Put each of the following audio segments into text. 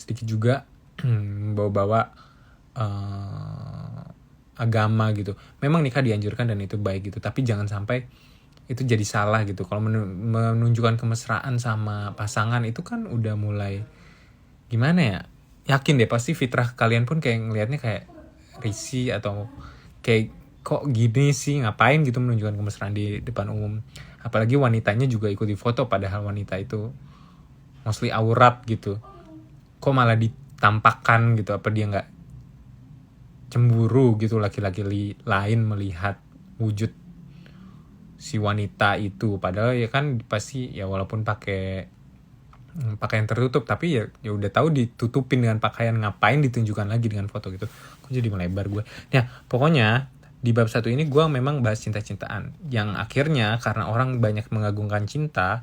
sedikit juga bawa-bawa agama gitu. Memang nikah dianjurkan dan itu baik gitu, tapi jangan sampai itu jadi salah gitu. Kalau menunjukkan kemesraan sama pasangan itu kan udah mulai gimana ya, yakin deh pasti fitrah kalian pun kayak ngelihatnya kayak risih atau kayak kok gini sih, ngapain gitu menunjukkan kemesraan di depan umum. Apalagi wanitanya juga ikut di foto, padahal wanita itu mostly aurat gitu. Kok malah ditampakkan gitu, apa dia nggak cemburu gitu laki-laki lain melihat wujud si wanita itu. Padahal ya kan pasti ya walaupun pakai pakaian tertutup, tapi ya udah tahu ditutupin dengan pakaian, ngapain ditunjukkan lagi dengan foto gitu. Kok jadi melebar gue. Ya pokoknya di bab 1 ini gue memang bahas cinta-cintaan yang akhirnya karena orang banyak mengagungkan cinta,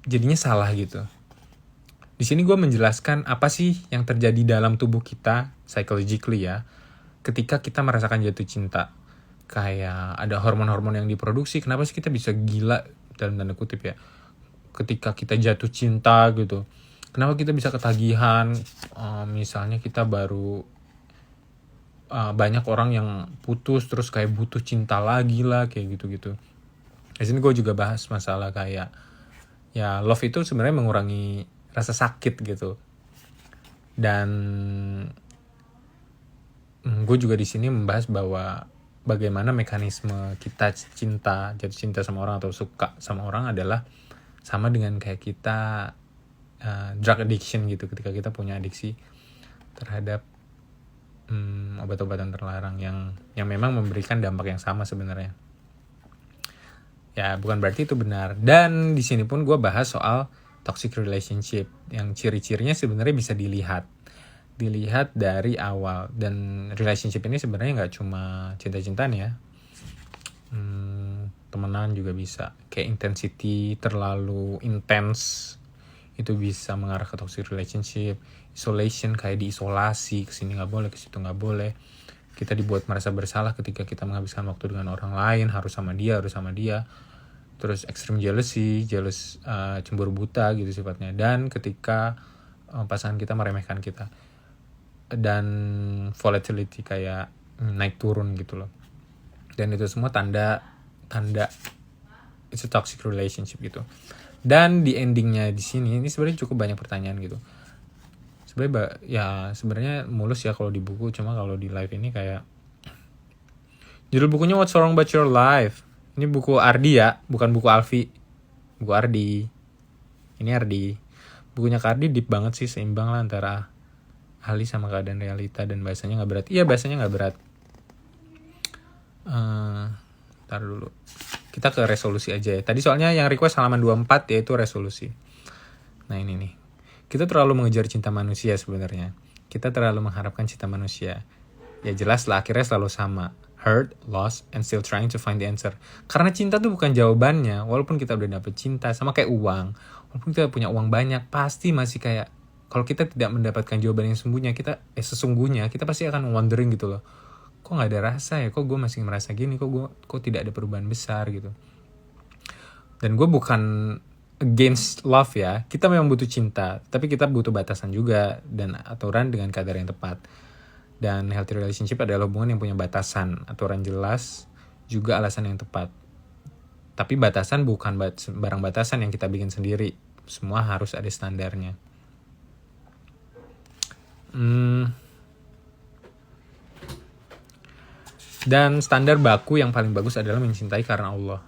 jadinya salah gitu. Di sini gue menjelaskan apa sih yang terjadi dalam tubuh kita psychologically ya ketika kita merasakan jatuh cinta. Kayak ada hormon-hormon yang diproduksi. Kenapa sih kita bisa gila dalam tanda kutip ya ketika kita jatuh cinta gitu? Kenapa kita bisa ketagihan? Misalnya kita baru banyak orang yang putus terus kayak butuh cinta lagi lah, kayak gitu-gitu. Di sini gue juga bahas masalah kayak ya love itu sebenarnya mengurangi rasa sakit gitu. Dan gue juga di sini membahas bahwa bagaimana mekanisme kita jatuh cinta sama orang atau suka sama orang adalah sama dengan kayak kita drug addiction gitu, ketika kita punya adiksi terhadap obat-obatan terlarang yang memang memberikan dampak yang sama sebenarnya. Ya bukan berarti itu benar. Dan di sini pun gue bahas soal toxic relationship yang ciri-cirinya sebenarnya bisa dilihat dari awal. Dan relationship ini sebenarnya nggak cuma cinta-cintaan ya, temenan juga bisa. Kayak intensity terlalu intens itu bisa mengarah ke toxic relationship. Isolation, kayak diisolasi, kesini nggak boleh, kesitu nggak boleh. Kita dibuat merasa bersalah ketika kita menghabiskan waktu dengan orang lain, harus sama dia. Terus extreme jealousy, cemburu buta gitu sifatnya. Dan ketika pasangan kita meremehkan kita. Dan volatility, kayak naik turun gitu loh. Dan itu semua tanda it's a toxic relationship gitu. Dan di endingnya di sini ini sebenarnya cukup banyak pertanyaan gitu. Sebenarnya mulus ya kalau di buku, cuma kalau di live ini kayak judul bukunya What's Wrong About Your Life. Ini buku Ardi ya, bukan buku Alfi. Buku Ardi. Ini Ardi. Bukunya Ardi deep banget sih, seimbang lah antara ahli sama keadaan realita, dan bahasanya nggak berat. Iya, bahasanya nggak berat. Ntar dulu. Kita ke resolusi aja ya. Tadi soalnya yang request halaman 24 yaitu resolusi. Nah ini nih. Kita terlalu mengejar cinta manusia sebenarnya. Kita terlalu mengharapkan cinta manusia. Ya jelas lah, akhirnya selalu sama. Hurt, lost, and still trying to find the answer. Karena cinta tuh bukan jawabannya. Walaupun kita udah dapet cinta, sama kayak uang. Walaupun kita punya uang banyak, pasti masih kayak, kalau kita tidak mendapatkan jawaban yang sesungguhnya, kita pasti akan wondering gitu loh. Kok gak ada rasa ya? Kok gue masih merasa gini? Kok tidak ada perubahan besar gitu? Dan gue bukan against love ya. Kita memang butuh cinta, tapi kita butuh batasan juga dan aturan dengan kadar yang tepat. Dan healthy relationship adalah hubungan yang punya batasan, aturan jelas, juga alasan yang tepat. Tapi batasan bukan barang batasan yang kita bikin sendiri. Semua harus ada standarnya. Dan standar baku yang paling bagus adalah mencintai karena Allah.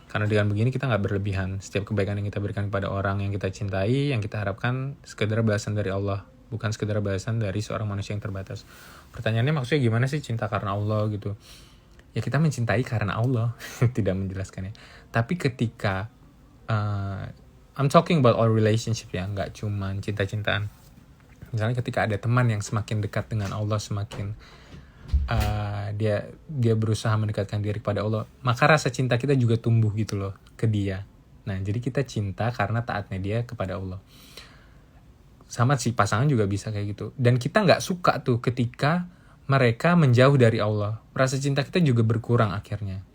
Karena dengan begini kita gak berlebihan. Setiap kebaikan yang kita berikan kepada orang yang kita cintai, yang kita harapkan sekedar balasan dari Allah, bukan sekedar balasan dari seorang manusia yang terbatas. Pertanyaannya maksudnya gimana sih cinta karena Allah gitu? Ya kita mencintai karena Allah. Tidak menjelaskannya. Tapi ketika I'm talking about all relationship ya, gak cuma cinta-cintaan. Misalnya ketika ada teman yang semakin dekat dengan Allah, semakin dia berusaha mendekatkan diri kepada Allah, maka rasa cinta kita juga tumbuh gitu loh ke dia. Nah jadi kita cinta karena taatnya dia kepada Allah. Sama si pasangan juga bisa kayak gitu. Dan kita gak suka tuh ketika mereka menjauh dari Allah. Rasa cinta kita juga berkurang akhirnya.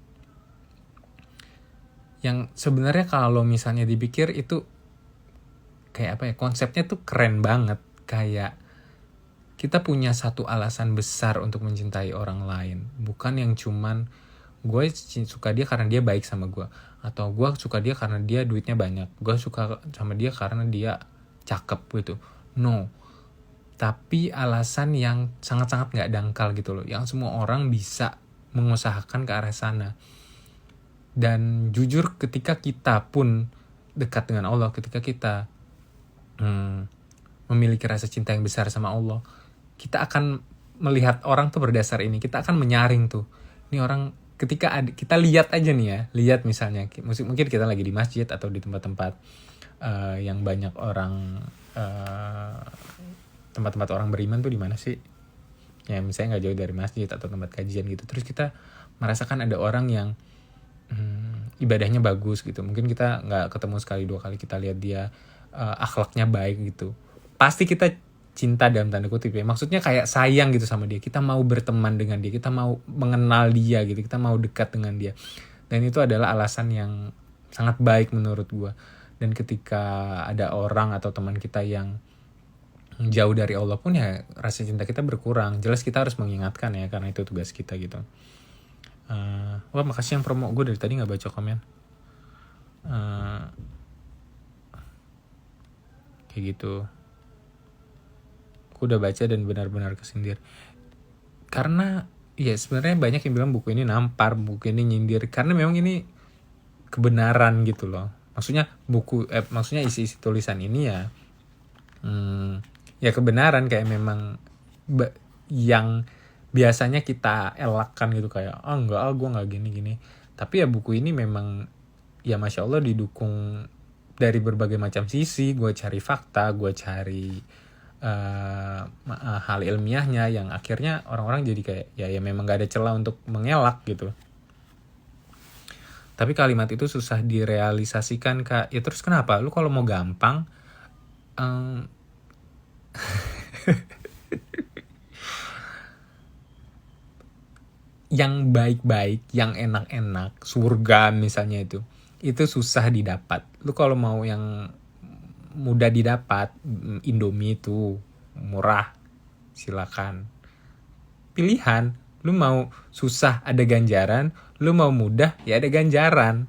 Yang sebenarnya kalau misalnya dipikir itu kayak apa ya, konsepnya tuh keren banget. Kayak kita punya satu alasan besar untuk mencintai orang lain, bukan yang cuman gue suka dia karena dia baik sama gue, atau gue suka dia karena dia duitnya banyak, gue suka sama dia karena dia cakep gitu. No, tapi alasan yang sangat-sangat gak dangkal gitu loh, yang semua orang bisa mengusahakan ke arah sana. Dan jujur ketika kita pun dekat dengan Allah, ketika kita memiliki rasa cinta yang besar sama Allah, kita akan melihat orang tuh berdasar ini. Kita akan menyaring tuh, ini orang ketika kita lihat aja nih ya, lihat misalnya mungkin kita lagi di masjid atau di tempat-tempat yang banyak orang, tempat-tempat orang beriman tuh di mana sih? Ya misalnya nggak jauh dari masjid atau tempat kajian gitu. Terus kita merasakan ada orang yang ibadahnya bagus gitu. Mungkin kita nggak ketemu sekali dua kali, kita lihat dia akhlaknya baik gitu. Pasti kita cinta dalam tanda kutip ya. Maksudnya kayak sayang gitu sama dia. Kita mau berteman dengan dia. Kita mau mengenal dia gitu. Kita mau dekat dengan dia. Dan itu adalah alasan yang sangat baik menurut gue. Dan ketika ada orang atau teman kita yang jauh dari Allah pun ya rasa cinta kita berkurang. Jelas kita harus mengingatkan ya, karena itu tugas kita gitu. Wah makasih yang promo, gue dari tadi gak baca komen. Kayak gitu. Aku udah baca dan benar-benar kesindir. Karena ya sebenarnya banyak yang bilang buku ini nampar, buku ini nyindir. Karena memang ini kebenaran gitu loh. Maksudnya maksudnya isi-isi tulisan ini ya, ya kebenaran, kayak memang yang biasanya kita elakkan gitu, kayak enggak, gue nggak gini-gini. Tapi ya buku ini memang ya masya Allah didukung dari berbagai macam sisi. Gue cari fakta, gue cari hal ilmiahnya yang akhirnya orang-orang jadi kayak ya memang gak ada celah untuk mengelak gitu. Tapi kalimat itu susah direalisasikan Kak. Ya terus kenapa? Lu kalau mau gampang yang baik-baik, yang enak-enak, surga misalnya itu susah didapat. Lu kalau mau yang mudah didapat, Indomie itu murah, silakan. Pilihan, lu mau susah ada ganjaran, lu mau mudah ya ada ganjaran.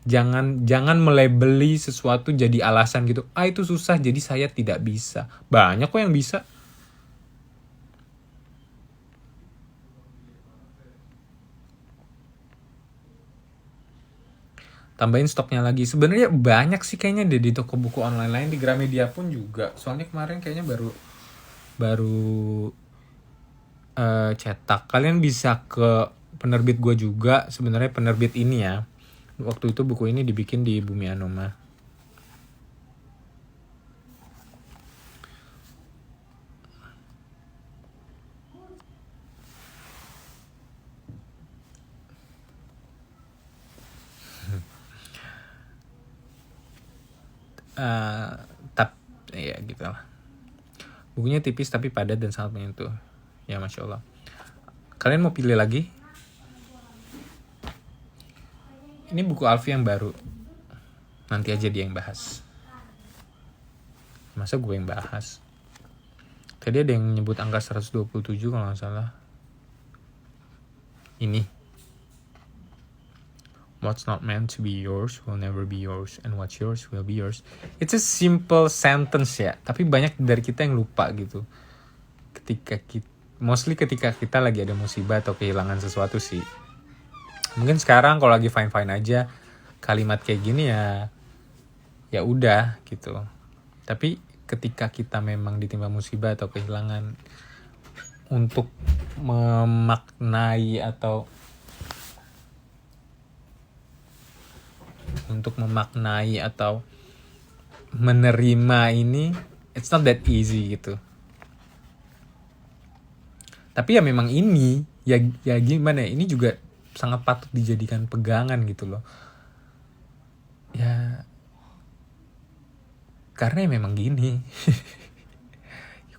Jangan melabeli sesuatu jadi alasan gitu. Itu susah jadi saya tidak bisa. Banyak kok yang bisa. Tambahin stoknya lagi. Sebenarnya banyak sih kayaknya di toko buku online lain, di Gramedia pun juga. Soalnya kemarin kayaknya baru cetak. Kalian bisa ke penerbit gue juga. Sebenarnya penerbit ini ya. Waktu itu buku ini dibikin di Bumi Anoma. Ya gitu lah. Bukunya tipis tapi padat dan sangat menyentuh. Ya masya Allah. Kalian mau pilih lagi? Ini buku Alfi yang baru. Nanti aja dia yang bahas. Masa gue yang bahas? Tadi ada yang nyebut angka 127 kalau gak salah. Ini. What's not meant to be yours will never be yours, and what's yours will be yours. It's a simple sentence ya, tapi banyak dari kita yang lupa gitu. Mostly ketika kita lagi ada musibah atau kehilangan sesuatu sih. Mungkin sekarang kalau lagi fine-fine aja, kalimat kayak gini ya udah gitu. Tapi ketika kita memang ditimpa musibah atau kehilangan, untuk memaknai atau menerima ini, it's not that easy gitu. Tapi ya memang ini ya gimana ya, ini juga sangat patut dijadikan pegangan gitu loh. Ya karena ya memang gini.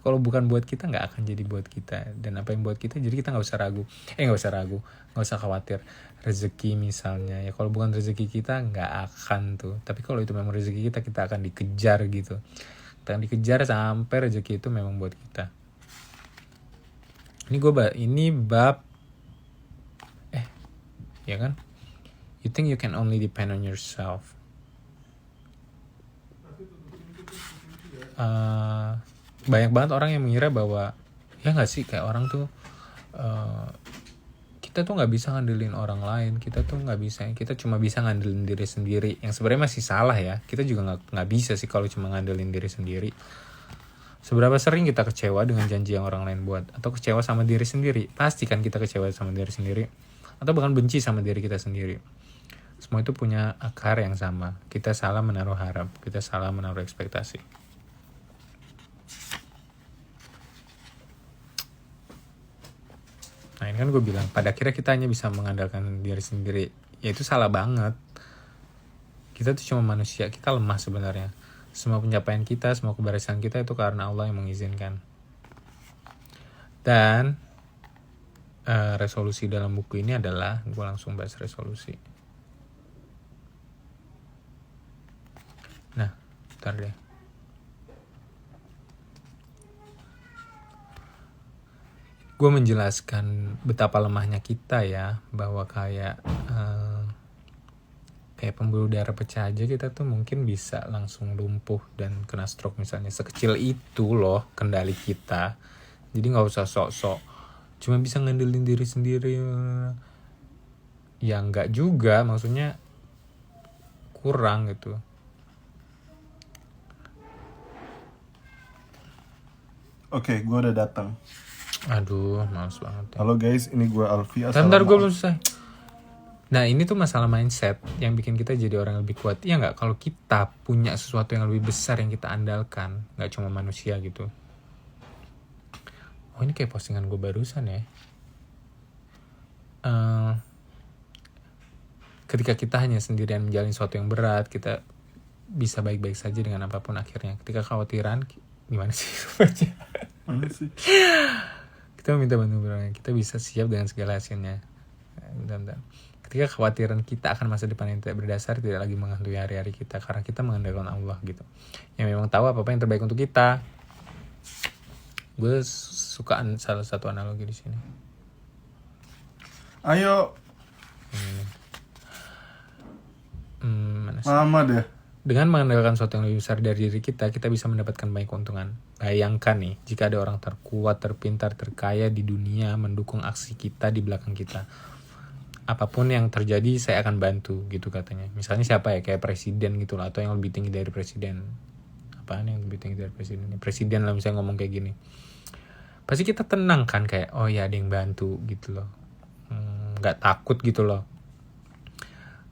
Kalau bukan buat kita nggak akan jadi buat kita. Dan apa yang buat kita, jadi kita nggak usah ragu, nggak usah khawatir. Rezeki misalnya, ya kalau bukan rezeki kita nggak akan tuh. Tapi kalau itu memang rezeki kita, kita akan dikejar gitu. Kita akan dikejar sampai rezeki itu memang buat kita. Ini bab ya kan? You think you can only depend on yourself. Banyak banget orang yang mengira bahwa ya nggak sih, kayak orang tuh kita tuh nggak bisa ngandelin orang lain, kita cuma bisa ngandelin diri sendiri, yang sebenarnya masih salah ya. Kita juga nggak bisa sih kalau cuma ngandelin diri sendiri. Seberapa sering kita kecewa dengan janji yang orang lain buat, atau kecewa sama diri sendiri? Pasti kan kita kecewa sama diri sendiri, atau bahkan benci sama diri kita sendiri. Semua itu punya akar yang sama. Kita salah menaruh harap, kita salah menaruh ekspektasi. Nah ini kan gue bilang, pada akhirnya kita hanya bisa mengandalkan diri sendiri. Ya itu salah banget. Kita tuh cuma manusia, kita lemah sebenarnya. Semua pencapaian kita, semua keberhasilan kita itu karena Allah yang mengizinkan. Dan resolusi dalam buku ini adalah, gue langsung bahas resolusi. Nah, bentar deh. Gue menjelaskan betapa lemahnya kita ya, bahwa kayak pembuluh darah pecah aja kita tuh mungkin bisa langsung lumpuh dan kena stroke misalnya. Sekecil itu loh kendali kita. Jadi nggak usah sok-sok cuma bisa ngandelin diri sendiri. Ya nggak juga, maksudnya kurang gitu. Oke, gue udah datang. Aduh, males banget ya. Halo guys, ini gue Alfi. Bentar, gue belum selesai. Nah ini tuh masalah mindset yang bikin kita jadi orang yang lebih kuat. Iya nggak? Kalau kita punya sesuatu yang lebih besar yang kita andalkan, nggak cuma manusia gitu. Oh ini kayak postingan gue barusan ya. Ketika kita hanya sendirian menjalani sesuatu yang berat, kita bisa baik-baik saja dengan apapun akhirnya. Ketika khawatiran, gimana sih? Mana sih? Kita meminta bantuan, kita bisa siap dengan segala hasilnya. Bentar. Ketika kekhawatiran kita akan masa depan yang tidak berdasar tidak lagi menghantui hari-hari kita, karena kita mengandalkan Allah gitu, yang memang tahu apa yang terbaik untuk kita. Gue suka salah satu analogi di sini. Ayo. Mana sih? Mama deh. Dengan mengandalkan sesuatu yang lebih besar dari diri kita, kita bisa mendapatkan banyak keuntungan. Bayangkan nih, jika ada orang terkuat, terpintar, terkaya di dunia mendukung aksi kita di belakang kita. Apapun yang terjadi, saya akan bantu, gitu katanya. Misalnya siapa ya, kayak presiden gitu lah, atau yang lebih tinggi dari presiden. Apaan yang lebih tinggi dari presiden? Presiden lah misalnya ngomong kayak gini. Pasti kita tenang kan, kayak, oh ya ada yang bantu gitu loh. Gak takut gitu loh.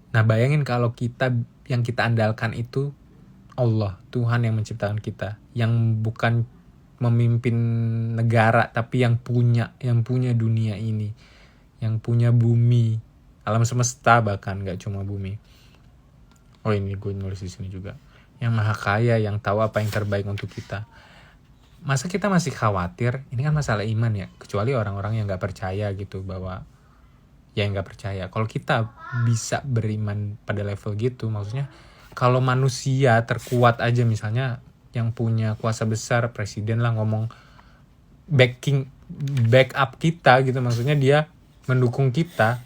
Nah bayangin kalau yang kita andalkan itu Allah, Tuhan yang menciptakan kita, yang bukan memimpin negara, tapi yang punya dunia ini, yang punya bumi, alam semesta, bahkan nggak cuma bumi. Oh ini gue nulis di sini juga, yang maha kaya, yang tahu apa yang terbaik untuk kita. Masa kita masih khawatir? Ini kan masalah iman ya, kecuali orang-orang yang nggak percaya gitu, bahwa ya nggak percaya. Kalau kita bisa beriman pada level gitu, maksudnya kalau manusia terkuat aja misalnya yang punya kuasa besar, presiden lah ngomong backup kita gitu, maksudnya dia mendukung kita,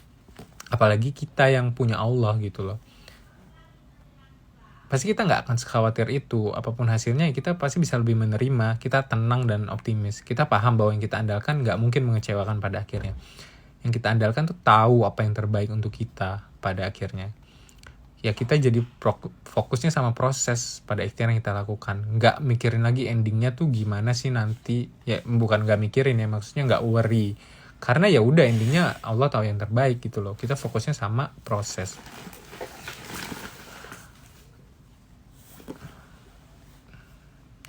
apalagi kita yang punya Allah gitu loh. Pasti kita nggak akan sekhawatir itu. Apapun hasilnya kita pasti bisa lebih menerima, kita tenang dan optimis. Kita paham bahwa yang kita andalkan nggak mungkin mengecewakan pada akhirnya. Yang kita andalkan tuh tahu apa yang terbaik untuk kita pada akhirnya. Ya kita jadi fokusnya sama proses pada ikhtiar yang kita lakukan. Nggak mikirin lagi endingnya tuh gimana sih nanti. Ya bukan nggak mikirin ya, maksudnya nggak worry. Karena ya udah endingnya Allah tahu yang terbaik gitu loh. Kita fokusnya sama proses.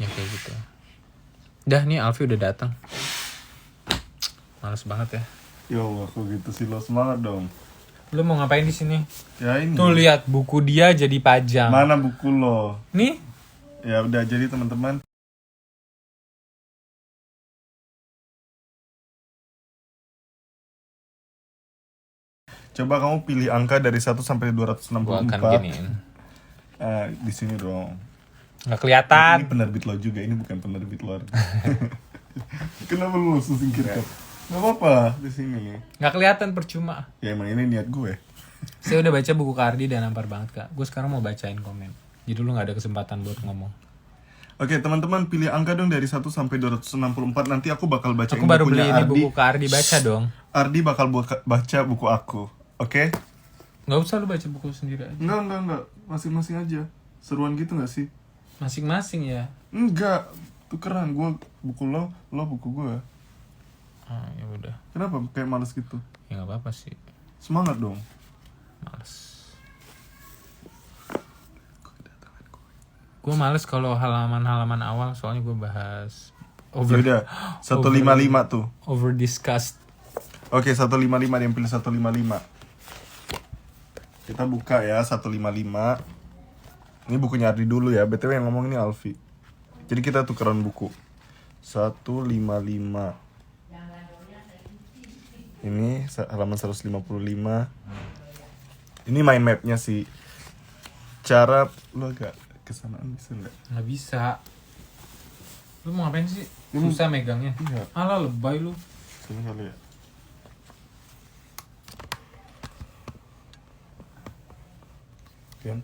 Ya kayak gitu. Dah nih Alfi udah datang. Males banget ya. Ya Allah, kok gitu sih, lo semangat dong. Lu mau ngapain di sini? Ya ini. Tuh lihat buku dia jadi pajang. Mana buku lo? Nih. Ya udah, jadi teman-teman Coba kamu pilih angka dari 1 sampai Gua 264. akan giniin. Di sini dong. Nggak kelihatan. Ini penerbit lo juga, ini bukan penerbit luar. Kenapa lu langsung singkirkan? Gak apa-apa di sini. Nggak kelihatan, percuma. Ya emang ini niat gue. Saya udah baca buku Kak Ardi dan nampar banget Kak. Gue sekarang mau bacain komen. Jadi lu nggak ada kesempatan buat ngomong. Oke teman-teman, pilih angka dong dari 1 sampai 264. Nanti aku bakal bacain Aku baru bukunya beli ini Ardi. buku Kak Ardi, baca dong. Ardi bakal baca buku aku. Oke? Nggak usah lu baca buku sendiri aja. Enggak. Masing-masing aja. Seruan gitu gak sih? Masing-masing ya. Enggak. Tukeran. Gue buku lo buku gue. Ya udah. Kenapa kayak males gitu? Ya nggak apa-apa sih. Semangat dong. Males. Gue males kalau halaman-halaman awal, soalnya gue bahas Yaudah, 155 tuh. over discussed. Oke, 155, yang pilih 155. Kita buka ya 155. Ini bukunya Ardi dulu ya. BTW yang ngomong ini Alfi. Jadi kita tukeran buku. 155. Ini halaman 155. Ini mind mapnya sih. Cara lu agak kesanaan bisa nggak? Nggak bisa. Lu mau ngapain sih? Susah megangnya. Iya. Alah, lebay lu. Sini kali ya. Kan?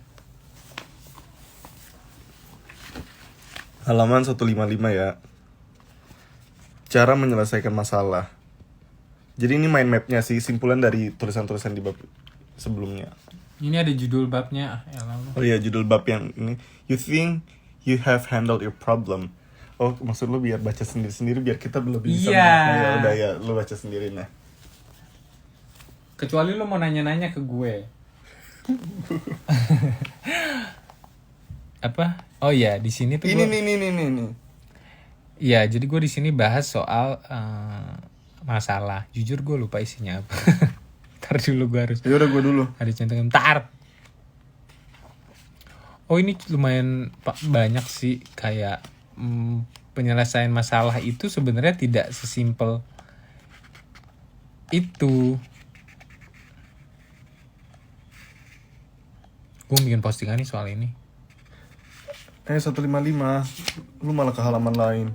Halaman 155 ya. Cara menyelesaikan masalah. Jadi ini mind mapnya sih, simpulan dari tulisan-tulisan di bab sebelumnya. Ini ada judul babnya. Ya lalu. Oh iya, judul bab yang ini. You think you have handled your problem. Oh, maksud lu biar baca sendiri-sendiri biar kita lebih bisa Iya. mengerti. Ya udah ya, lu baca sendiri nah. Kecuali lu mau nanya-nanya ke gue. Apa? Oh iya, di sini tuh Ini gua... nih. Iya, jadi gue di sini bahas soal masalah. Jujur gue lupa isinya apa. Ntar dulu gue harus Ya udah gue dulu. ada centengan. Ntar. Oh ini lumayan banyak sih, kayak penyelesaian masalah itu sebenarnya tidak sesimpel itu. Gue bikin postingan nih soal ini. 155. Lu malah ke halaman lain.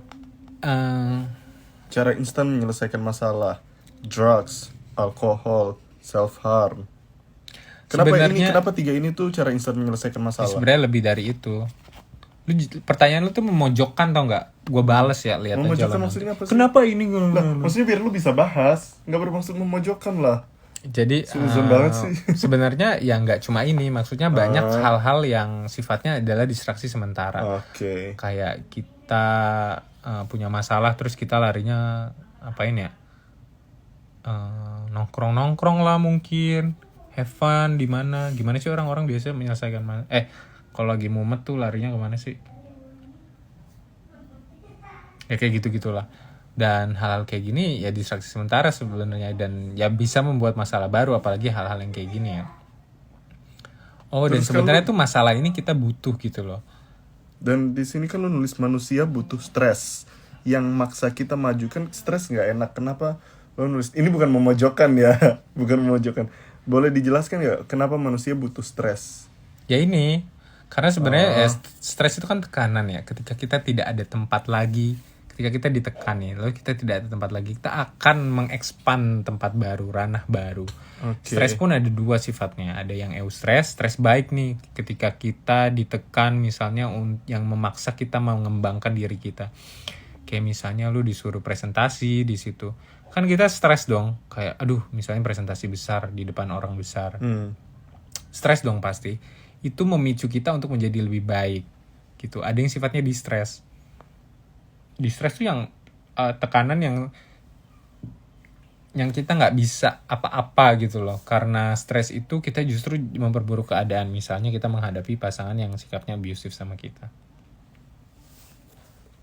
Cara instan menyelesaikan masalah. Drugs, alkohol, self-harm. Kenapa 3 ini tuh cara instan menyelesaikan masalah? Sebenarnya lebih dari itu. Pertanyaan lu tuh memojokkan, tau nggak? Gue bales ya, lihat aja Memojokkan lah. maksudnya apa sih? Kenapa ini? Lah, maksudnya biar lu bisa bahas. Nggak bermaksud memojokkan lah. Jadi Susun banget sih. sebenarnya ya nggak cuma ini, maksudnya banyak hal-hal yang sifatnya adalah distraksi sementara. Oke. Kayak kita punya masalah terus kita larinya apain ya? Nongkrong lah mungkin. Have fun di mana? Gimana sih orang-orang biasa menyelesaikan kalau lagi mumet tuh larinya kemana sih? Ya kayak gitu-gitulah. Dan hal-hal kayak gini ya distraksi sementara sebenarnya, dan ya bisa membuat masalah baru, apalagi hal-hal yang kayak gini ya. Oh, Terus dan sebenarnya tuh masalah ini kita butuh gitu loh. Dan di sini kan lu nulis manusia butuh stres. Yang maksa kita maju kan stres nggak enak. Kenapa lu nulis? Ini bukan memojokkan ya, bukan memojokkan. Boleh dijelaskan nggak kenapa manusia butuh stres? Ya ini, karena sebenarnya stres itu kan tekanan ya. Ketika kita tidak ada tempat lagi, ketika kita ditekan nih, lalu kita tidak ada tempat lagi, kita akan mengekspan tempat baru, ranah baru. Oke. Stres pun ada dua sifatnya. Ada yang eustress, stres baik nih, ketika kita ditekan misalnya yang memaksa kita mengembangkan diri kita. Kayak misalnya lu disuruh presentasi di situ. Kan kita stres dong, kayak aduh misalnya presentasi besar di depan orang besar. Stres dong pasti. Itu memicu kita untuk menjadi lebih baik gitu. Ada yang sifatnya distress. Distress tuh yang tekanan yang kita nggak bisa apa-apa gitu loh. Karena stres itu kita justru memperburuk keadaan. Misalnya kita menghadapi pasangan yang sikapnya abusive sama kita.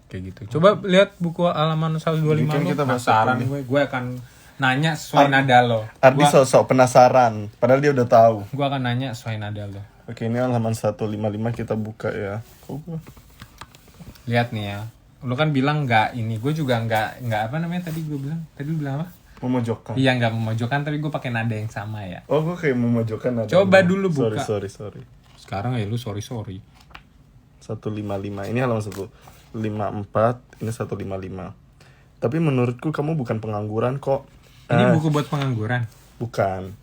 Kayak gitu. Coba lihat buku halaman 125 Ini kan lo. kita bahas Penasaran ini. gue akan nanya sesuai nada lo. Ardi sok-sok penasaran, padahal dia udah tahu. Gue akan nanya sesuai nada lo. Oke, ini halaman 155 kita buka ya. Lihat nih ya. Lu kan bilang nggak ini. Gue juga nggak apa namanya tadi gue bilang. Tadi lu bilang apa? Memojokkan. Iya nggak memojokkan tapi gue pakai nada yang sama ya. Oh, gue kayak memojokkan nada. Coba dulu buka. Sorry. Sekarang ya lu sorry. 155. Ini halaman 154, ini 155. Tapi menurutku kamu bukan pengangguran kok. Ini buku buat pengangguran. Bukan.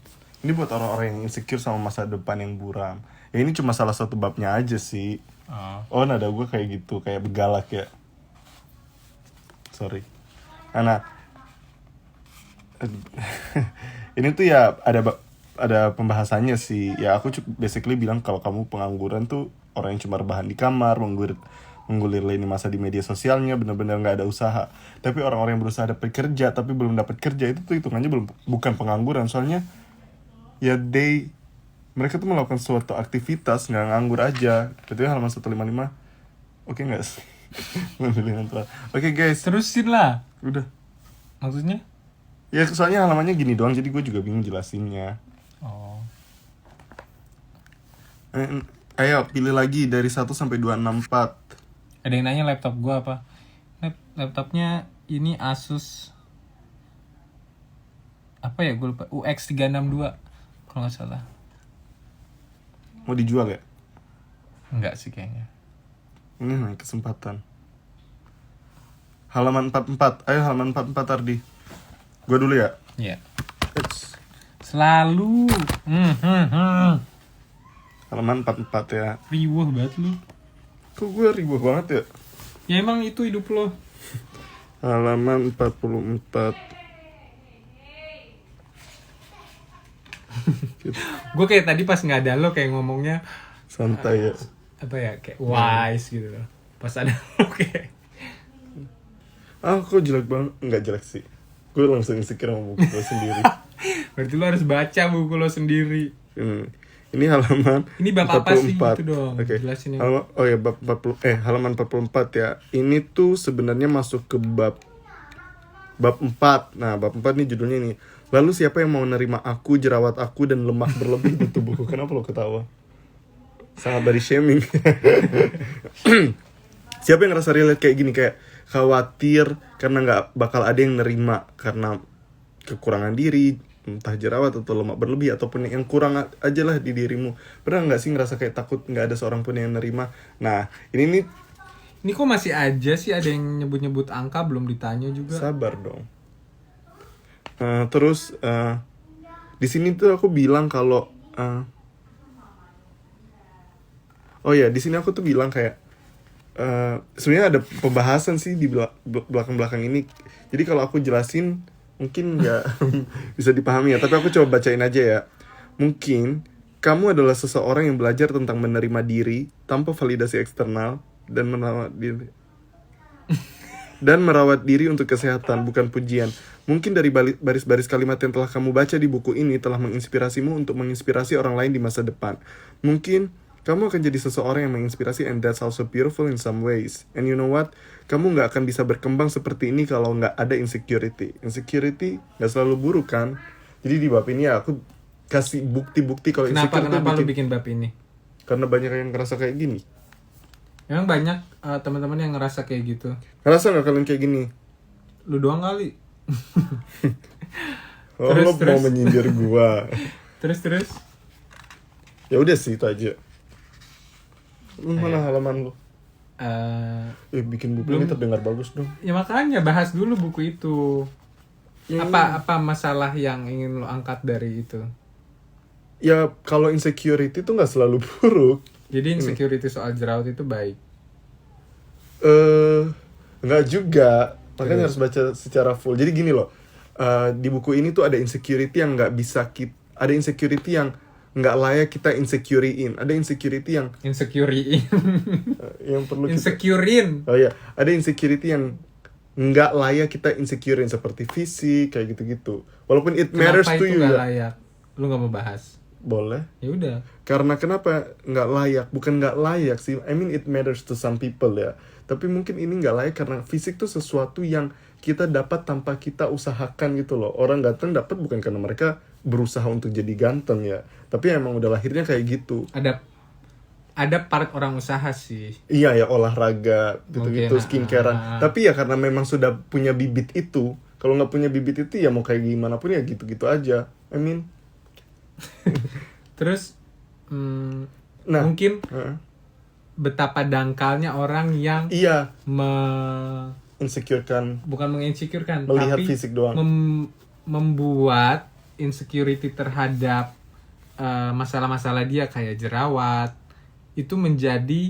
Ini buat orang-orang yang insecure sama masa depan yang buram. Ya ini cuma salah satu babnya aja sih. Oh, nada gue kayak gitu, kayak begalak ya. Sorry. Nah, ini tuh ya ada pembahasannya sih. Ya aku basically bilang kalau kamu pengangguran tuh orang yang cuma rebahan di kamar, menggulir lini masa di media sosialnya, benar-benar nggak ada usaha. Tapi orang-orang yang berusaha dapat kerja tapi belum dapat kerja itu tuh hitungannya bukan pengangguran. Soalnya ya mereka tuh melakukan suatu aktivitas, nggak nganggur aja. Berarti halaman 155. Oke nggak sih? Oke guys, Terusin lah. udah. Maksudnya? Ya soalnya halamannya gini doang, jadi gue juga bingung jelasinnya. Oh. Ayo pilih lagi dari 1 sampai 264. Ada yang nanya laptop gua apa? Laptopnya ini Asus apa ya, gue lupa. UX 362 kalau nggak salah. Mau dijual ya? Enggak sih kayaknya. Ini nih kesempatan. Halaman 44. Ayo halaman 44 Ardi. Gue dulu ya. Iya. Selalu. Halaman 44 ya. Riwuh banget lu. Kok gue ribuh banget ya? Ya emang itu hidup lo. Halaman 44. Gue kayak tadi pas nggak ada lo kayak ngomongnya Santai ya. apa ya, kayak wise gitu loh. Pas ada lo kayak Kok jelek banget? Enggak jelek sih. Gue langsung insecure sama buku gue sendiri. berarti lo harus baca buku lo sendiri. Ini halaman Ini bab apa sih? 44. Gitu dong, Oke. jelasin ya. Bab 40 halaman 44 ya. Ini tuh sebenarnya masuk ke bab 4. Nah, bab 4 nih judulnya nih. Lalu siapa yang mau menerima aku, jerawat aku dan lemak berlebih di tubuhku? Kenapa lo ketawa? Sangat body shaming. Siapa yang ngerasa relate kayak gini, kayak khawatir karena nggak bakal ada yang nerima karena kekurangan diri, entah jerawat atau lemak berlebih ataupun yang kurang aja lah di dirimu. Pernah nggak sih ngerasa kayak takut nggak ada seorang pun yang nerima? Nah, ini nih Ini kok masih aja sih ada yang nyebut-nyebut angka belum ditanya juga. sabar dong. Terus di sini tuh aku bilang kalau di sini aku tuh bilang kayak sebenarnya ada pembahasan sih di belakang-belakang ini. Jadi kalau aku jelasin mungkin nggak bisa dipahami ya, tapi aku coba bacain aja ya. Mungkin kamu adalah seseorang yang belajar tentang menerima diri tanpa validasi eksternal dan merawat diri untuk kesehatan, bukan pujian. Mungkin dari baris-baris kalimat yang telah kamu baca di buku ini telah menginspirasimu untuk menginspirasi orang lain di masa depan. Mungkin kamu akan jadi seseorang yang menginspirasi, and that's also beautiful in some ways. And you know what? Kamu nggak akan bisa berkembang seperti ini kalau nggak ada insecurity. Insecurity nggak selalu buruk kan? Jadi di bab ini ya aku kasih bukti-bukti kalau insecure Kenapa tuh lu bikin bab ini? karena banyak yang ngerasa kayak gini. Emang banyak teman-teman yang ngerasa kayak gitu. Ngerasa nggak kalian kayak gini? Lu doang kali. Lo mau menyindir gua. Terus. Ya udah sih itu aja. Mana halaman lu? Bikin buku ini terdengar bagus dong. Ya makanya bahas dulu buku itu. Apa masalah yang ingin lo angkat dari itu? Ya kalau insecurity itu nggak selalu buruk. Jadi insecurity soal jerawat itu baik. Nggak juga. Makanya harus baca secara full. Jadi gini loh. Di buku ini tuh ada insecurity yang nggak bisa ada insecurity yang nggak layak kita insecurity-in. Ada insecurity yang yang perlu insecurein. Oh iya, ada insecurity yang nggak layak kita insecurein seperti fisik kayak gitu-gitu. Walaupun it matters to you. Kenapa itu nggak layak? Lu nggak mau bahas? Boleh. Ya udah. Karena kenapa nggak layak? Bukan nggak layak sih. I mean it matters to some people ya. Tapi mungkin ini nggak layak karena fisik tuh sesuatu yang kita dapat tanpa kita usahakan gitu loh. Orang ganteng dapat bukan karena mereka berusaha untuk jadi ganteng ya. Tapi emang udah lahirnya kayak gitu. Ada part orang usaha sih. Iya ya, olahraga gitu-gitu, skincarean. Tapi ya karena memang sudah punya bibit itu, Kalau nggak punya bibit itu ya mau kayak gimana pun ya gitu-gitu aja. I mean, Terus nah, mungkin heeh. betapa dangkalnya orang yang Iya, insecure kan, bukan menginsecurekan, melihat tapi fisik doang. membuat insecurity terhadap masalah-masalah dia kayak jerawat itu menjadi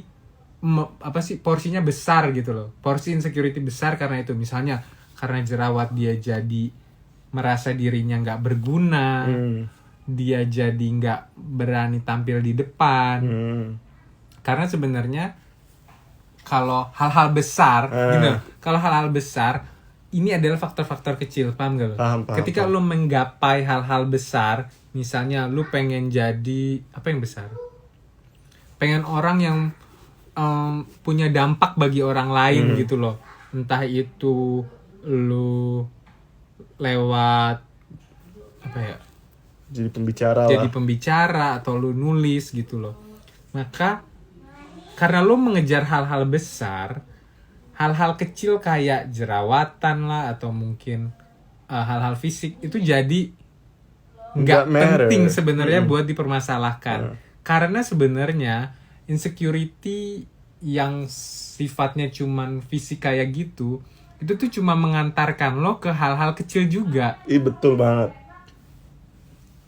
porsinya besar gitu loh. Porsi insecurity besar karena itu, misalnya karena jerawat dia jadi merasa dirinya nggak berguna, dia jadi nggak berani tampil di depan. Karena sebenarnya kalau hal-hal besar, gitu, kalau hal-hal besar ini adalah faktor-faktor kecil, paham gak lo? Paham. Ketika lo menggapai hal-hal besar, misalnya lo pengen jadi apa yang besar? Pengen orang yang punya dampak bagi orang lain gitu loh. Entah itu lo lewat apa ya? Jadi pembicara Jadi lah. pembicara atau lo nulis gitu loh. Maka karena lo mengejar hal-hal besar, hal-hal kecil kayak jerawatan lah atau mungkin hal-hal fisik itu jadi nggak penting sebenarnya buat dipermasalahkan. Karena sebenarnya insecurity yang sifatnya cuman fisik kayak gitu, itu tuh cuma mengantarkan lo ke hal-hal kecil juga. Ih, betul banget.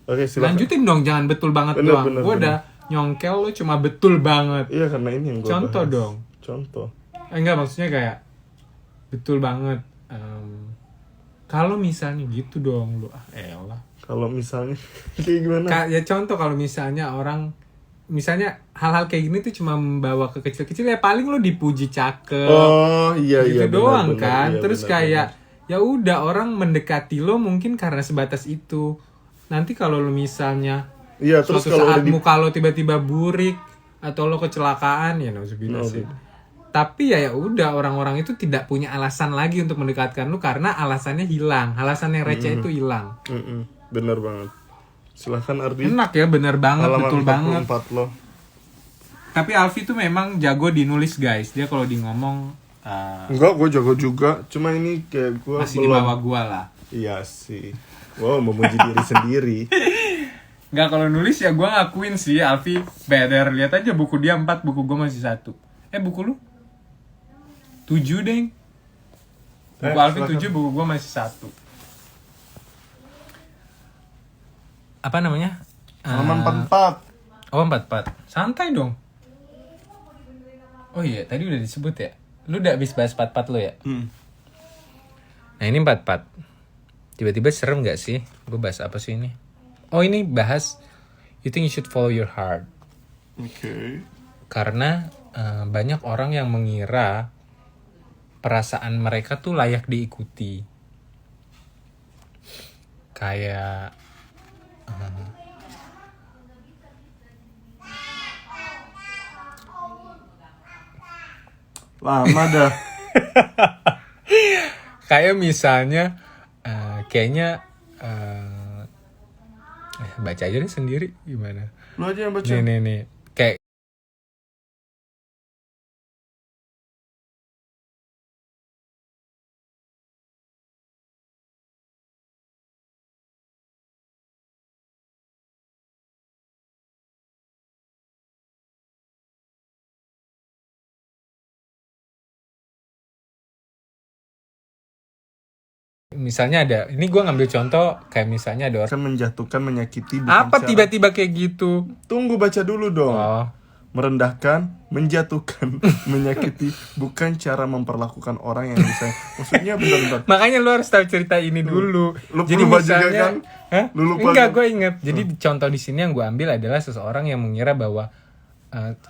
Oke, silakan. Lanjutin dong, jangan betul banget doang. Gue udah nyongkel, lo cuma betul banget. Iya, karena ini yang gue Contoh bahas. dong. Contoh. Enggak, maksudnya kayak betul banget. Kalau misalnya gitu dong, lu elah. Kalau misalnya kayak gimana? Ya contoh kalau misalnya orang, misalnya hal-hal kayak gini tuh cuma membawa ke kecil-kecil, ya paling lo dipuji cakep. Oh iya gitu iya. doang benar, kan. iya, Terus benar, kayak ya udah, orang mendekati lo mungkin karena sebatas itu. Nanti kalau lo misalnya iya, terus suatu kalau saat udah muka lo tiba-tiba burik atau lo kecelakaan, ya nauzubillah sih. Tapi ya udah, orang-orang itu tidak punya alasan lagi untuk mendekatkan lu karena alasannya hilang, alasan yang receh itu hilang. Bener banget. Silahkan Ardi. Enak ya, bener banget, Halaman betul banget. 44 lo. Tapi Alfi tuh memang jago di nulis guys. Dia kalau di ngomong Enggak, gue jago juga. Cuma ini kayak gue masih di bawah gua lah. Iya sih. Wow, memuji diri sendiri. Nggak, kalau nulis ya gua ngakuin sih Alfi better. Lihat aja buku dia 4, buku gua masih 1. Buku lu 7 deng. Buku Alfi 7, buku gua masih 1. Apa namanya? Halaman 44. Oh, 44. Santai dong. Oh iya, tadi udah disebut ya. Lu udah habis bahas 44 lo ya? Nah, ini 44. Tiba-tiba serem gak sih? Gue bahas apa sih ini? Oh, ini bahas you think you should follow your heart. Oke. Karena banyak orang yang mengira perasaan mereka tuh layak diikuti. Kayak Lama dah. kayak misalnya kayaknya baca aja deh sendiri gimana. Lu aja yang baca. Nih. Kayak misalnya ada, ini gue ngambil contoh kayak misalnya ada orang Akan menjatuhkan, menyakiti. bukan apa cara- tiba-tiba kayak gitu. Tunggu, baca dulu dong. Oh, Merendahkan, menjatuhkan, menyakiti bukan cara memperlakukan orang yang bisa. Maksudnya bentar-bentar. makanya lu harus tahu cerita ini dulu. Lu Jadi lupa juga misalnya, kan? Hah? Lu lupa Enggak, kan? gue inget. Jadi contoh di sini yang gue ambil adalah seseorang yang mengira bahwa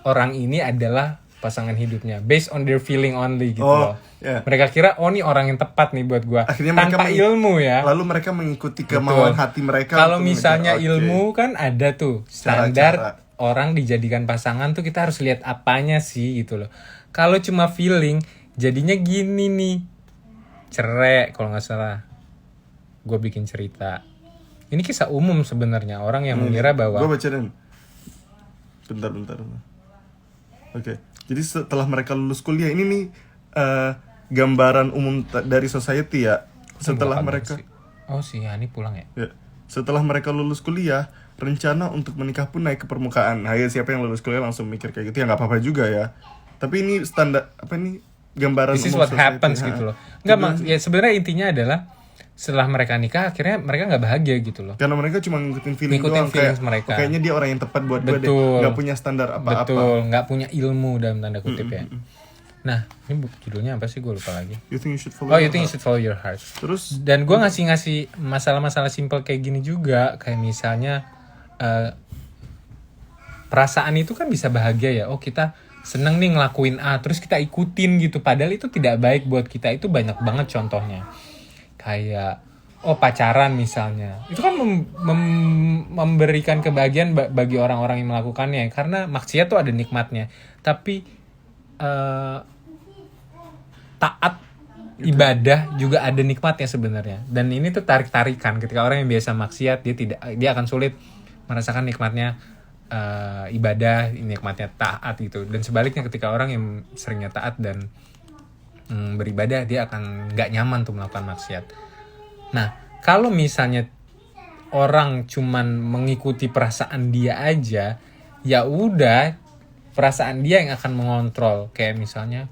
orang ini adalah pasangan hidupnya based on their feeling only gitu Oh, loh. ya. Mereka kira nih orang yang tepat nih buat gue. Akhirnya mereka Tanpa ilmu ya. Lalu mereka mengikuti kemauan Betul. hati mereka. Kalau untuk misalnya mengejar. Oke. ilmu kan ada tuh standar Cara-cara. orang dijadikan pasangan tuh, kita harus lihat apanya sih gitu loh. Kalau cuma feeling jadinya gini nih, cerai kalau nggak salah. Gue bikin cerita. Ini kisah umum sebenarnya, orang yang mengira bahwa Gue baca dan bentar. Oke. Jadi setelah mereka lulus kuliah, ini nih gambaran umum dari society ya. Setelah Bukan mereka sih. Oh si Hani pulang ya? ya, setelah mereka lulus kuliah, rencana untuk menikah pun naik ke permukaan. Nah, ya siapa yang lulus kuliah langsung mikir kayak gitu ya nggak apa-apa juga ya. Tapi ini standar apa nih gambaran This is umum what society, happens ha. gitu loh. Enggak, ya sebenarnya intinya adalah setelah mereka nikah akhirnya mereka nggak bahagia gitu loh. Karena mereka cuma ngikutin feeling Ngikutin doang feelings kayak mereka. kayaknya dia orang yang tepat buat gue deh. Betul. Nggak punya standar apa-apa. Betul, nggak punya ilmu dalam tanda kutip ya. Nah, ini judulnya apa sih, gue lupa lagi. You think you should follow Oh, your you think you heart. should follow your heart. Terus Dan gue ngasih masalah-masalah simpel kayak gini juga, kayak misalnya perasaan itu kan bisa bahagia ya. Oh, kita seneng nih ngelakuin A, terus kita ikutin gitu. Padahal itu tidak baik buat kita. Itu banyak banget contohnya. Kayak pacaran misalnya. Itu kan memberikan kebahagiaan bagi orang-orang yang melakukannya. Karena maksiat tuh ada nikmatnya. Tapi taat ibadah juga ada nikmatnya sebenarnya. Dan ini tuh tarik-tarikan. Ketika orang yang biasa maksiat, dia akan sulit merasakan nikmatnya ibadah, nikmatnya taat gitu. Dan sebaliknya ketika orang yang seringnya taat dan beribadah, dia akan nggak nyaman tuh melakukan maksiat. Nah, kalau misalnya orang cuman mengikuti perasaan dia aja, ya udah perasaan dia yang akan mengontrol. Kayak misalnya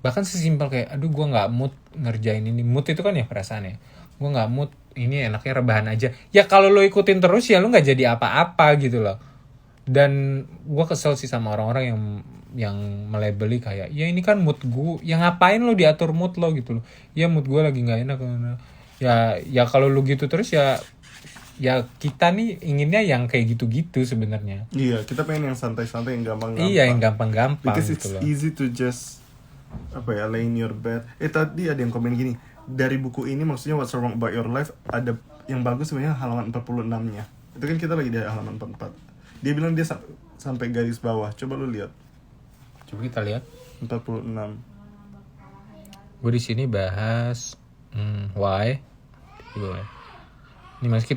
bahkan sesimpel kayak aduh gue nggak mood ngerjain ini. Mood itu kan ya perasaan ya. Gue nggak mood, ini enaknya rebahan aja. Ya kalau lo ikutin terus ya lo nggak jadi apa-apa gitu loh. Dan gue kesel sih sama orang-orang yang melabeli kayak ya ini kan mood gue, ya ngapain lo diatur mood lo gitu loh. Ya mood gue lagi nggak enak. Ya kalau lo gitu terus ya kita nih inginnya yang kayak gitu-gitu sebenarnya. iya, kita pengen yang santai-santai, yang gampang-gampang. Iya, yang gampang-gampang Because gitu it's loh. easy to just lay in your bed. Tadi ada yang komen gini, dari buku ini maksudnya What's Wrong About Your Life, ada yang bagus sebenarnya halaman 46-nya. Itu kan kita lagi di halaman 44. Dia bilang dia sampai garis bawah. Coba lu lihat. Coba kita lihat. 46. Gue di sini bahas why. Ini mas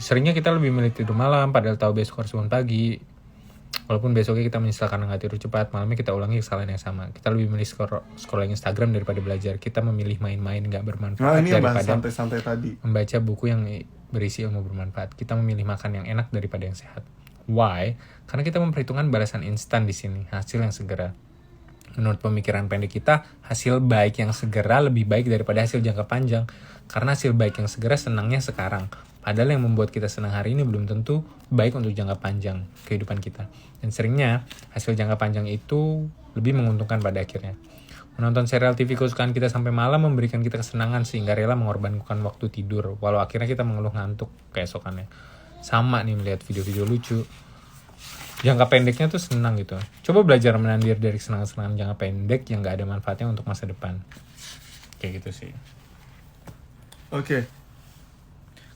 seringnya kita lebih milih tidur malam padahal tahu besok harus bangun pagi. Walaupun besoknya kita menyesal karena nggak tidur cepat, malamnya kita ulangi kesalahan yang sama. Kita lebih milih scrolling Instagram daripada belajar. Kita memilih main-main nggak bermanfaat Nah, ini yang bahas daripada santai-santai tadi. membaca buku yang berisi ilmu bermanfaat. Kita memilih makan yang enak daripada yang sehat. Why? Karena kita memperhitungkan balasan instan di sini, hasil yang segera. Menurut pemikiran pendek kita, hasil baik yang segera lebih baik daripada hasil jangka panjang. Karena hasil baik yang segera senangnya sekarang. Padahal yang membuat kita senang hari ini belum tentu baik untuk jangka panjang kehidupan kita. Dan seringnya, hasil jangka panjang itu lebih menguntungkan pada akhirnya. Menonton serial TV kesukaan kita sampai malam memberikan kita kesenangan sehingga rela mengorbankan waktu tidur. Walau akhirnya kita mengeluh ngantuk keesokannya. Sama nih melihat video-video lucu. Jangka pendeknya tuh senang gitu. Coba belajar menahan diri dari kesenangan-kesenangan jangka pendek yang gak ada manfaatnya untuk masa depan. Kayak gitu sih. Oke.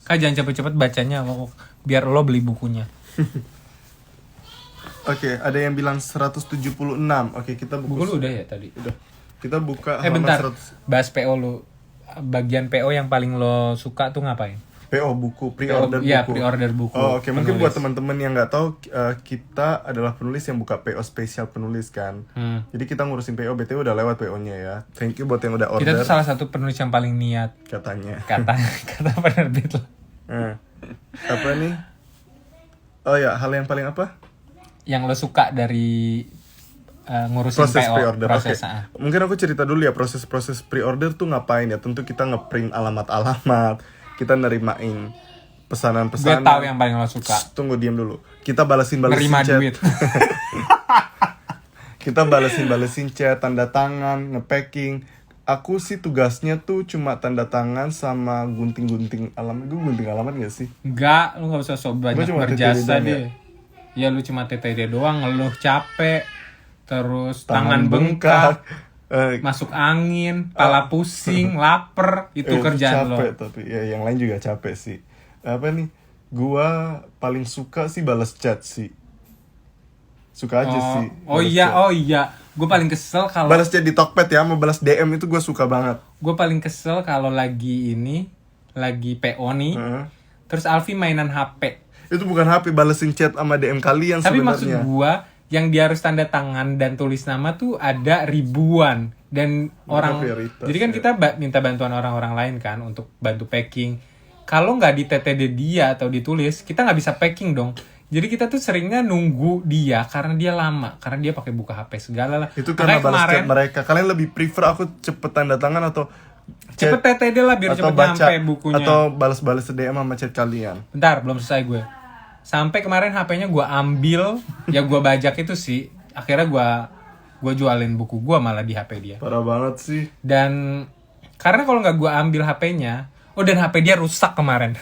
Kak jangan cepet-cepet bacanya, biar lo beli bukunya. Oke, ada yang bilang 176. Oke, kita Buku buku. lu udah ya tadi? Udah. Kita buka halaman Bentar, 100. bahas PO lu. Bagian PO yang paling lo suka tuh ngapain? PO buku, pre-order Iya, buku. pre-order buku. Oh, oke. Mungkin penulis. buat teman-teman yang nggak tahu, kita adalah penulis yang buka PO spesial penulis kan. Jadi kita ngurusin PO, BTW udah lewat PO-nya ya. Thank you buat yang udah order. Kita tuh salah satu penulis yang paling niat, Katanya. kata penerbit lo. Apa nih? Oh ya, hal yang paling apa? Yang lo suka dari ngurusin Proses PO, pre-order. proses. Oke. Mungkin aku cerita dulu ya, proses pre-order tuh ngapain ya? Tentu kita ngeprint alamat-alamat, kita nerimain pesanan-pesanan. Gue tahu yang paling lo suka. Tunggu, diam dulu. Kita balesin Nerima chat. duit. Kita balesin chat, tanda tangan, ngepacking. Aku sih tugasnya tuh cuma tanda tangan sama gunting-gunting alamat. Gue gunting alamat gak sih? Enggak, lu gak usah banyak cuma berjasa TTD deh. Ya lu cuma TTD doang, ngeluh capek, terus tangan bengkak, masuk angin, pala pusing, lapar, itu kerjaan lo. capek, tapi ya yang lain juga capek sih. Apa nih? Gua paling suka sih balas chat sih. Suka aja sih. Oh balas iya, chat. oh iya. Gue paling kesel kalau Balas chat di Tokped ya, mau balas DM itu gue suka banget. gue paling kesel kalau lagi PO nih. Terus Alfi mainan HP. Itu bukan HP, balesin chat sama DM kalian Tapi maksud sebenarnya. gue yang dia harus tanda tangan dan tulis nama tuh ada ribuan. Dan Mereka orang, prioritas, jadi kan ya. kita minta bantuan orang-orang lain kan untuk bantu packing. Kalau nggak di TTD dia atau ditulis, kita nggak bisa packing dong. Jadi kita tuh seringnya nunggu dia karena dia lama, karena dia pakai buka HP segala lah. Itu karena Makanya balas kemarin chat mereka. Kalian lebih prefer aku cepet tanda tangan atau cepet TTD lah biar atau cepet baca nyampe bukunya. atau balas-balas DM sama chat kalian? Bentar, belum selesai gue. Sampai kemarin HP-nya gue ambil, ya gue bajak itu sih. Akhirnya gue jualin buku gue malah di HP dia. Parah banget sih. Dan karena kalau nggak gue ambil HP-nya, dan HP dia rusak kemarin.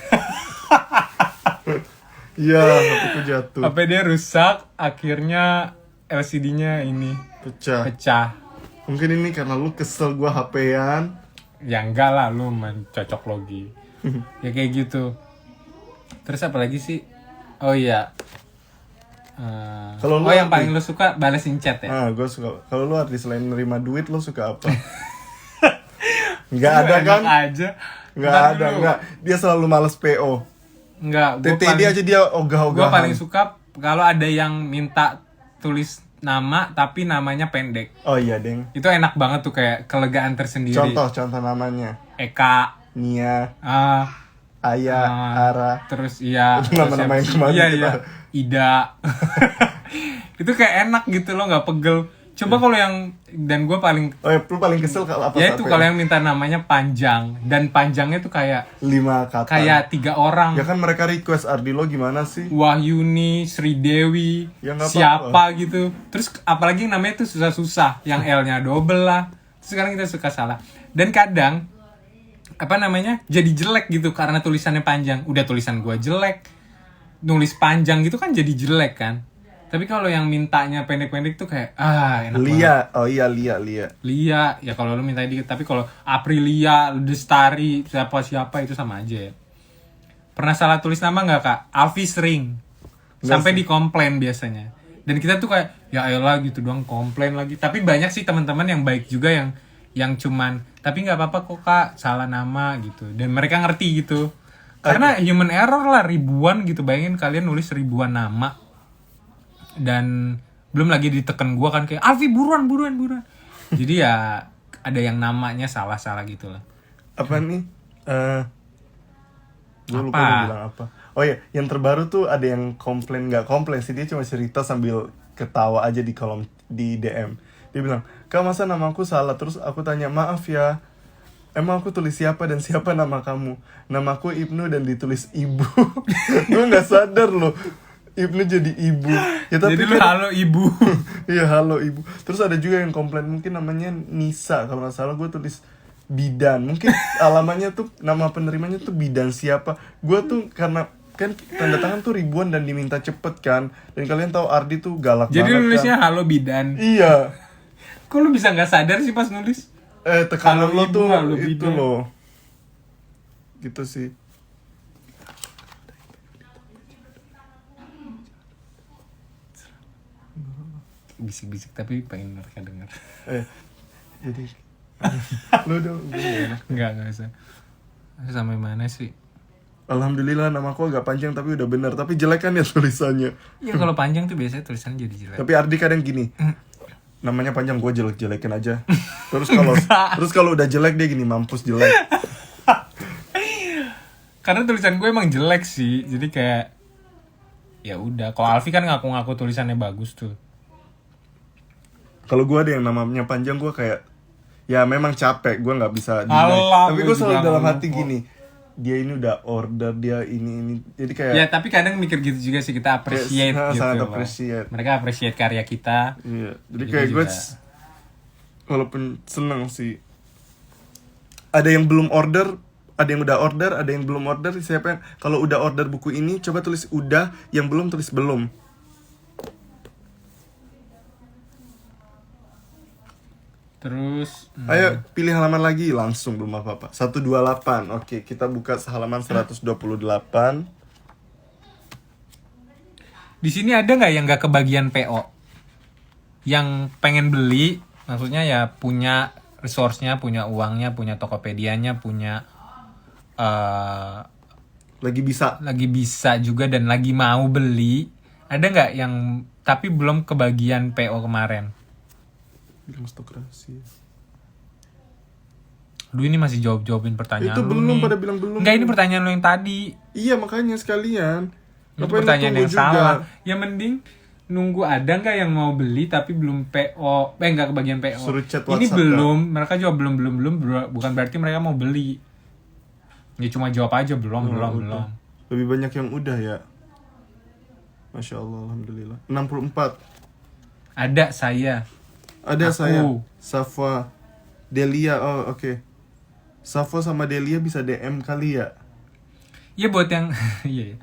Iya, itu jatuh. HP dia rusak, akhirnya LCD-nya ini Pecah. pecah. Mungkin ini karena lu kesel gua HP-an. Ya enggak lah, lu main cocok logi. Ya kayak gitu. Terus apa lagi sih? Oh iya. Kalau lu yang apa? paling lu suka balesin chat ya? Ah, gua suka. Kalau lu artis selain nerima duit, lu suka apa? Nggak ada Enak kan? aja. Nggak Ntar ada, dulu. nggak. Dia selalu males PO. Enggak, TTD aja dia ogah-ogahan. Gue paling suka kalau ada yang minta tulis nama tapi namanya pendek. Oh iya, Deng. Itu enak banget tuh, kayak kelegaan tersendiri. Contoh namanya. Eka, Nia, ah, Aya, Ara. terus iya, Itu nama-nama yang kemarin iya, kita. iya, Ida. Itu kayak enak gitu loh, nggak pegel. Coba kalau yang, dan gue paling, Oh ya, lu paling kesel kalau apa? ya itu kalau yang minta namanya panjang, dan panjangnya tuh kayak 5 kata. kayak 3 orang. Ya kan mereka request Ardi lo gimana sih? Wahyuni, Sri Dewi, Ya, nggak siapa gitu. Terus apalagi yang namanya tuh susah-susah, yang L-nya double lah. Terus sekarang kita suka salah. Dan kadang apa namanya? Jadi jelek gitu karena tulisannya panjang. Udah tulisan gua jelek. Nulis panjang gitu kan jadi jelek kan. Tapi kalau yang mintanya pendek-pendek tuh kayak enak banget. Lia, oh iya Lia. Lia, ya kalau lu minta dikit, tapi kalau Aprilia, Lestari, siapa itu sama aja ya. Pernah salah tulis nama nggak Kak? Alfi sering. Sampai dikomplain biasanya. Dan kita tuh kayak, ya ayolah gitu doang, komplain lagi. Tapi banyak sih teman-teman yang baik juga yang cuman, tapi nggak apa-apa kok Kak, salah nama gitu. Dan mereka ngerti gitu. Karena human error lah, ribuan gitu. Bayangin kalian nulis ribuan nama. Dan belum lagi diteken gua kan kayak, Alfi buruan. Jadi ya ada yang namanya salah-salah gitu lah. Apa nih? Gue lupa Apa? mau bilang apa. Oh iya, yang terbaru tuh ada yang nggak komplain sih, dia cuma cerita sambil ketawa aja di kolom di DM. Dia bilang, "Kak, masa namaku salah?" Terus aku tanya, "Maaf ya, emang aku tulis siapa dan siapa nama kamu?" "Namaku Ibnu dan ditulis ibu." Gue nggak sadar loh, Ibnu jadi ibu. Ya tapi Jadi lu halo ibu. Iya, halo ibu. Terus ada juga yang komplain, mungkin namanya Nisa, kalau nggak salah gue tulis bidan. Mungkin alamannya tuh, nama penerimanya tuh bidan siapa. Gue tuh karena kan tanda tangan tuh ribuan dan diminta cepet kan. Dan kalian tahu Ardi tuh galak Jadi banget nulisnya kan. halo bidan. Iya. Kok lu bisa nggak sadar sih pas nulis? Tekanan Halo lo ibu, tuh halo itu bidan. loh. Gitu sih. Bisik-bisik tapi pengen mereka denger. Jadi lu dong, gue nggak enak. Enggak usah. Sampai mana sih? Alhamdulillah namaku agak panjang tapi udah bener. Tapi jelek kan ya tulisannya. Ya kalau panjang tuh biasanya tulisannya jadi jelek. Tapi Ardi kadang gini, namanya panjang, gue jelek-jelekin aja. Terus kalau udah jelek dia gini, mampus jelek. Karena tulisan gue emang jelek sih. Jadi kayak ya udah. Kalau Alfi kan ngaku-ngaku tulisannya bagus tuh. Kalau gue ada yang namanya panjang, gue kayak ya memang capek, gue nggak bisa Alah, tapi gue gue selalu juga dalam ngeluh hati kok. gini, dia ini udah order, dia ini jadi kayak Ya tapi kadang mikir gitu juga sih, kita appreciate Yes, gitu sangat loh. appreciate. Mereka appreciate karya kita. iya. Jadi Kita kayak gue juga. walaupun seneng sih, ada yang belum order, ada yang udah order, ada yang belum order. Siapa yang kalau udah order buku ini coba tulis udah, yang belum tulis belum. Terus Ayo pilih halaman lagi, langsung belum apa-apa. 128. Oke, kita buka halaman 128. di sini ada nggak yang nggak kebagian PO? Yang pengen beli, maksudnya ya punya resource-nya, punya uangnya, punya Tokopedia-nya, punya Lagi bisa. lagi bisa juga dan lagi mau beli. Ada nggak yang tapi belum kebagian PO kemarin? Bilang stok rahasia. Aduh, ini masih jawabin pertanyaan Itu lu belum nih. pada bilang belum. Enggak, ini pertanyaan lu yang tadi. Iya makanya sekalian. Itu Ngapain lu pertanyaan tunggu yang juga? salah. Ya mending nunggu ada nggak yang mau beli tapi belum PO. Nggak kebagian PO. Suruh chat Ini WhatsApp, belum, mereka jawab belum, bukan berarti mereka mau beli. Ya cuma jawab aja belum. Udah. Lebih banyak yang udah ya. Masya Allah, alhamdulillah. 64. Ada saya. Ada Aku. saya. Safa, Delia. Oh oke. Safa sama Delia bisa DM kali ya. Iya buat yang iya.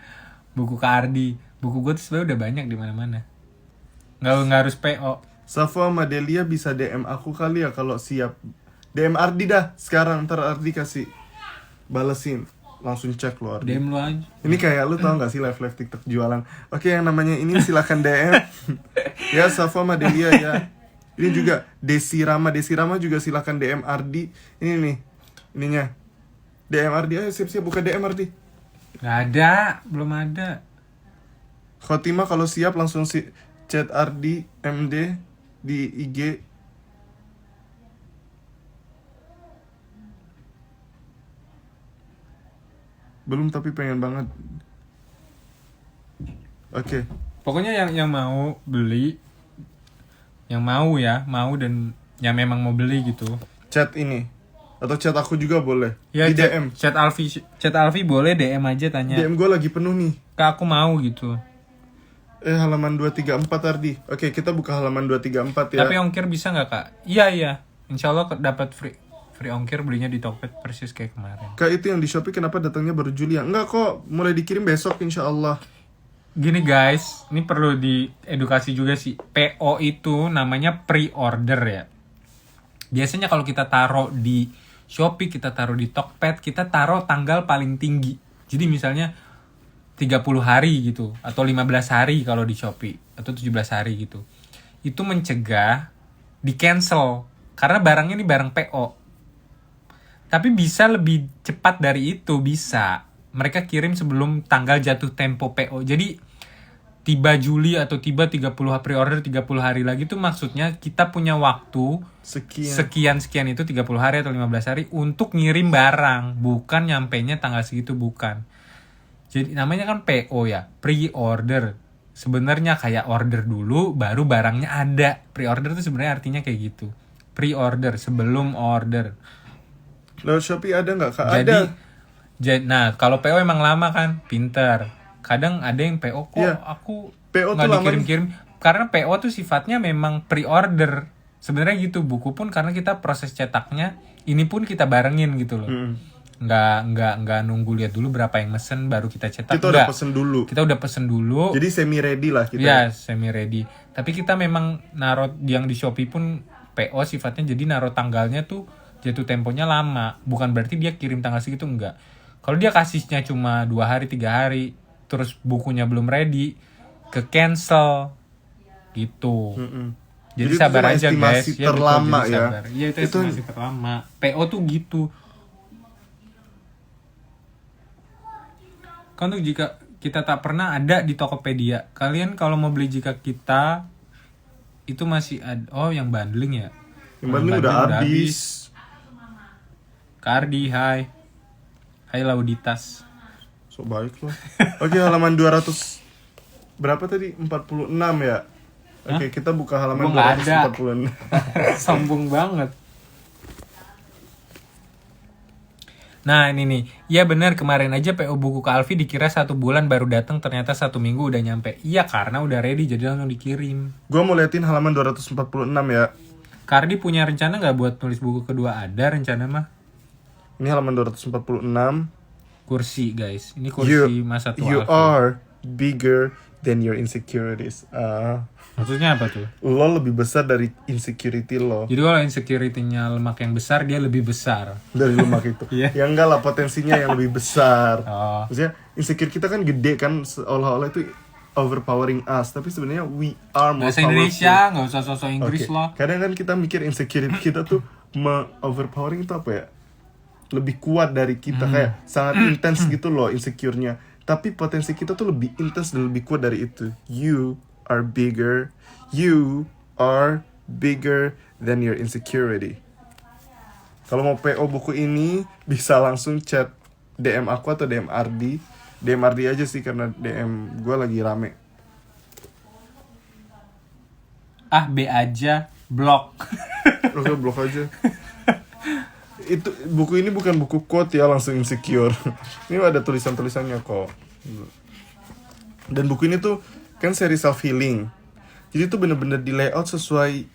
Buku Kak Ardi. Buku gue tuh sebenarnya udah banyak di mana-mana. Nggak harus PO. Safa sama Delia bisa DM aku kali ya kalau siap. DM Ardi dah sekarang, ntar Ardi kasih balesin. Langsung cek lo Ardi. DM lu aja. Ini kayak lu tau gak sih live TikTok jualan. Oke, yang namanya ini silakan DM. Ya Safa sama Delia ya. Ini juga Desi Rama juga silakan DM Ardi. Ini nih ininya. DM Ardi, ayo siap-siap buka DM Ardi. Nggak ada, belum ada. Khotimah kalau siap langsung chat Ardi MD di IG. Belum tapi pengen banget. Oke. Pokoknya yang mau beli, yang mau dan yang memang mau beli gitu. Chat ini atau chat aku juga boleh. Ya, di DM. Chat Alfi boleh DM aja tanya. DM gue lagi penuh nih. Kak, aku mau gitu. Halaman 234 Ardi. Oke, kita buka halaman 234 ya. Tapi ongkir bisa nggak Kak? Iya. Insya Allah dapat free ongkir belinya di Tokped persis kayak kemarin. Kak, itu yang di Shopee kenapa datangnya baru Juli ya? Enggak kok, mulai dikirim besok insya Allah. Gini guys, ini perlu diedukasi juga sih. PO itu namanya pre-order ya. Biasanya kalau kita taruh di Shopee, kita taruh di Tokped, kita taruh tanggal paling tinggi. Jadi misalnya 30 hari gitu, atau 15 hari kalau di Shopee, atau 17 hari gitu. Itu mencegah di cancel, karena barangnya ini barang PO. Tapi bisa lebih cepat dari itu, bisa. Mereka kirim sebelum tanggal jatuh tempo PO. Jadi tiba Juli atau tiba 30 pre-order 30 hari lagi tuh maksudnya kita punya waktu sekian itu 30 hari atau 15 hari untuk ngirim barang, bukan nyampainya tanggal segitu, bukan. Jadi namanya kan PO ya, pre-order. Sebenarnya kayak order dulu baru barangnya ada. Pre-order itu sebenarnya artinya kayak gitu. Pre-order sebelum order. Lewat Shopee ada nggak Kak? Nah, kalau PO emang lama kan, pinter. Kadang ada yang PO kok Iya. aku PO nggak tuh dikirim-kirim. Karena PO tuh sifatnya memang pre-order. Sebenarnya gitu, buku pun karena kita proses cetaknya, ini pun kita barengin gitu loh. Nggak nunggu lihat dulu berapa yang mesen baru kita cetak. Kita udah pesen dulu. Kita udah pesen dulu. Jadi semi ready lah kita. Ya, semi ready. Tapi kita memang naruh yang di Shopee pun PO sifatnya, jadi naruh tanggalnya tuh jatuh temponya lama. Bukan berarti dia kirim tanggal segitu, enggak. Kalau dia kasihnya cuma 2 hari 3 hari, terus bukunya belum ready, ke cancel gitu. Jadi sabar aja guys. Estimasi terlama betul, ya. Iya, itu estimasi terlama. PO tuh gitu. Kan tuh jika kita tak pernah ada di Tokopedia, kalian kalau mau beli jika kita itu masih ada. Oh, yang bundling ya. Yang bundling udah habis. Kardi, hai Lauditas. So baik loh. Oke, halaman 200 berapa tadi? 46 ya. Oke, kita buka halaman 246. Sombong banget. Nah ini nih, ya benar kemarin aja PO buku ke Alfi dikira 1 bulan baru datang, ternyata 1 minggu udah nyampe. Iya karena udah ready jadi langsung dikirim. Gua mau liatin halaman 246 ya. Kardi punya rencana nggak buat nulis buku kedua? Ada rencana mah. Ini halaman 246. Kursi guys, ini kursi masa tua You Alfi. are bigger than your insecurities. Maksudnya apa tuh? Lo lebih besar dari insecurity lo. Jadi kalau insecurity-nya lemak yang besar, dia lebih besar. Dari lemak itu. Iya. Ya enggak lah, potensinya yang lebih besar. Oh. Maksudnya insecure kita kan gede kan, seolah-olah itu overpowering us, tapi sebenarnya we are more Bahasa powerful. Indonesia, nggak usah sosok Inggris Oke. loh. Kadang kan kita mikir insecurity kita tuh overpowering itu apa ya? Lebih kuat dari kita, kayak sangat intens gitu loh insecure-nya. Tapi potensi kita tuh lebih intens dan lebih kuat dari itu. You are bigger. You are bigger than your insecurity. Kalau mau PO buku ini bisa langsung chat DM aku atau DM Ardi. DM Ardi aja sih karena DM gue lagi rame. Ah, B aja, blok. Oke, blok aja. Itu buku ini bukan buku quote ya, langsung insecure. Ini ada tulisan-tulisannya kok. Dan buku ini tuh kan seri self healing. Jadi tuh bener-bener di layout sesuai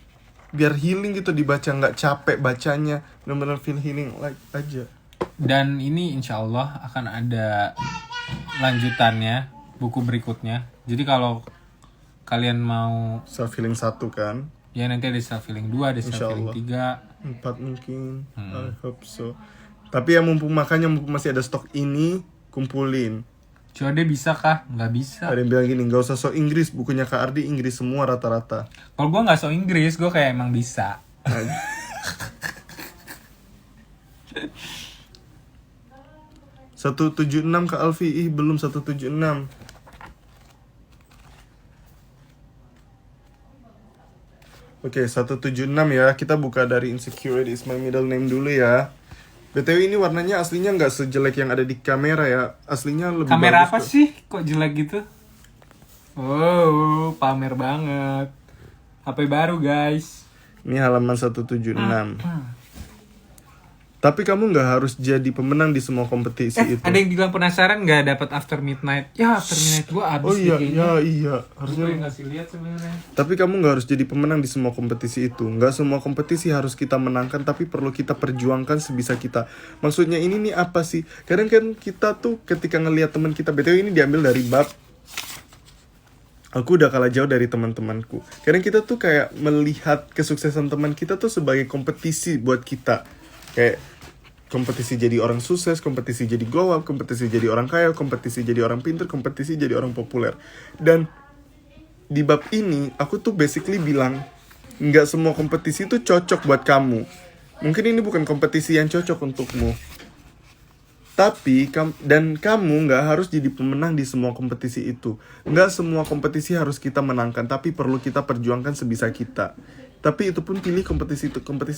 biar healing gitu, dibaca nggak capek bacanya, bener-bener feel healing like aja. Dan ini insya Allah akan ada lanjutannya, buku berikutnya. Jadi kalau kalian mau, Self healing 1 kan, ya nanti ada self healing 2, ada self Insya healing Allah. 3. 4 mungkin. I hope so. Tapi ya mumpung masih ada stok ini, kumpulin. Coba deh, bisa kah? Nggak bisa. Ada yang bilang gini, nggak usah so Inggris, bukunya Kak Ardi Inggris semua rata-rata. Kalau gue nggak so Inggris, gue kayak emang bisa. 176 Kak Alfi, belum 176. Oke, 176 ya. Kita buka dari Insecurity is my middle name dulu ya. BTW ini warnanya aslinya nggak sejelek yang ada di kamera ya. Aslinya lebih Kamera bagus apa kok. sih? Kok jelek gitu? Oh, pamer banget. HP baru guys. Ini halaman 176. Tapi kamu nggak harus jadi pemenang di semua kompetisi itu. Ada yang bilang penasaran nggak dapat After Midnight? Ya, After Midnight gue abis Oh iya, deh kayaknya. iya. Gue Harusnya. pengen ngasih lihat sebenarnya. Tapi kamu nggak harus jadi pemenang di semua kompetisi itu. Nggak semua kompetisi harus kita menangkan, tapi perlu kita perjuangkan sebisa kita. Maksudnya ini nih apa sih? Kadang kan kita tuh ketika ngelihat teman kita, BTW ini diambil dari bab aku udah kalah jauh dari teman-temanku. Kadang kita tuh kayak melihat kesuksesan teman kita tuh sebagai kompetisi buat kita. Kayak kompetisi jadi orang sukses, kompetisi jadi glow up, kompetisi jadi orang kaya, kompetisi jadi orang pintar, kompetisi jadi orang populer. Dan di bab ini aku tuh basically bilang nggak semua kompetisi itu cocok buat kamu. Mungkin ini bukan kompetisi yang cocok untukmu. Tapi kamu nggak harus jadi pemenang di semua kompetisi itu. Nggak semua kompetisi harus kita menangkan, tapi perlu kita perjuangkan sebisa kita. Tapi itu pun pilih kompetisi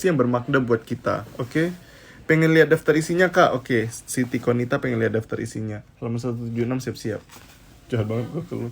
yang bermakna buat kita, oke? Pengen lihat daftar isinya kak? Oke, Siti Konita pengen lihat daftar isinya. Halaman 176 siap-siap. Jahat banget gue kalau.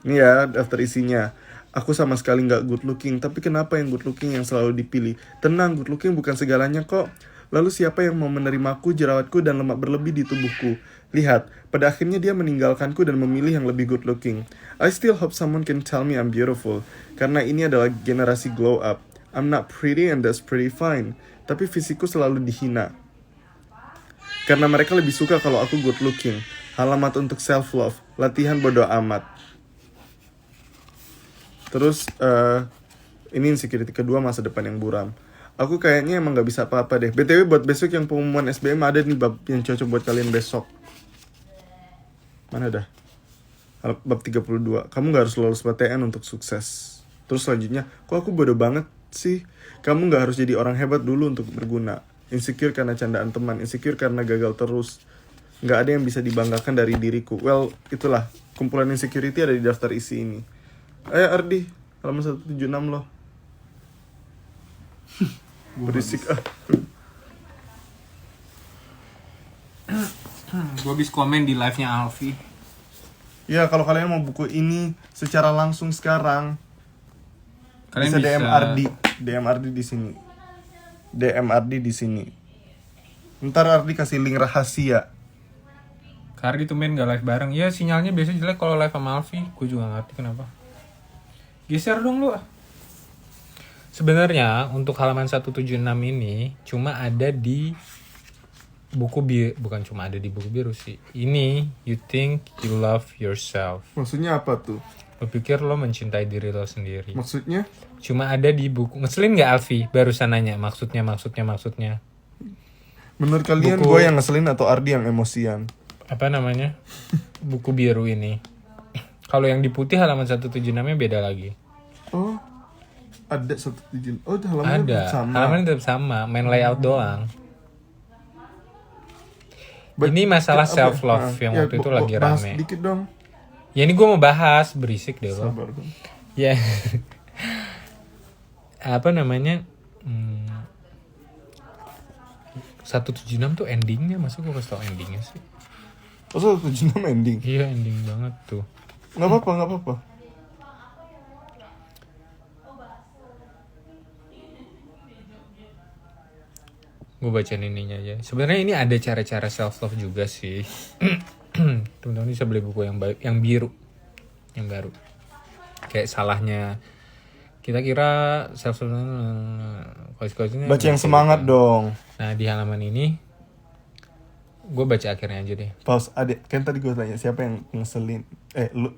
Ini ya daftar isinya. Aku sama sekali nggak good looking, tapi kenapa yang good looking yang selalu dipilih? Tenang, good looking bukan segalanya kok. Lalu siapa yang mau menerimaku, jerawatku, dan lemak berlebih di tubuhku? Lihat, pada akhirnya dia meninggalkanku dan memilih yang lebih good looking. I still hope someone can tell me I'm beautiful. Karena ini adalah generasi glow up. I'm not pretty and that's pretty fine. Tapi fisikku selalu dihina. Karena mereka lebih suka kalau aku good looking. Halamat untuk self love. Latihan bodo amat. Terus, ini insecurity kedua, masa depan yang buram. Aku kayaknya emang gak bisa apa-apa deh. BTW buat besok yang pengumuman SBM ada nih bab yang cocok buat kalian besok. Mana dah? Bab 32. Kamu gak harus lulus PTN untuk sukses. Terus selanjutnya, kok aku bodoh banget sih? Kamu gak harus jadi orang hebat dulu untuk berguna. Insecure karena candaan teman. Insecure karena gagal terus. Gak ada yang bisa dibanggakan dari diriku. Well, itulah. Kumpulan insecurity ada di daftar isi ini. Ayo Ardi, halaman 176 loh. Berisik ah. Gue habis komen di live-nya Alfi. Ya kalau kalian mau buku ini secara langsung sekarang, Kalian bisa DM Ardi, DM Ardi di sini. DM Ardi di sini. Ntar Ardi kasih link rahasia. Kardi tuh main gak live bareng. Ya sinyalnya biasanya jelek kalau live sama Alfi. Gue juga gak ngerti kenapa. Geser dong lu. Sebenarnya untuk halaman 176 ini cuma ada di buku biru, bukan cuma ada di buku biru sih. Ini You Think You Love Yourself. Maksudnya apa tuh? Lo pikir lo mencintai diri lo sendiri. Maksudnya? Cuma ada di buku. Ngeselin gak Alfi? Barusan nanya maksudnya. Menurut kalian Buku- gue yang ngeselin atau Ardi yang emosian? Apa namanya? Buku biru ini. Kalau yang di putih halaman 176-nya beda lagi. Oh, ada 176. Oh, itu halamannya Ada. sama. Halamannya tetap sama, main layout doang. Ini masalah self love yang waktu itu lagi bahas rame. dikit dong. Ya ini gue mau bahas, berisik deh lo. Sabar dong. Ya. Apa namanya? 176 tuh endingnya, masa gue kasih tau endingnya sih? Oh, 176 ending. Iya, ending banget tuh. Nggak apa-apa. Gue bacain ininya aja. Sebenarnya ini ada cara-cara self love juga sih. Teman-teman bisa beli buku yang biru, yang baru. Kayak salahnya kita kira self love coach-coachnya Baca yang semangat dong. Nah, di halaman ini gue baca akhirnya aja deh. Pause, adek, kan tadi gue tanya siapa yang ngeselin.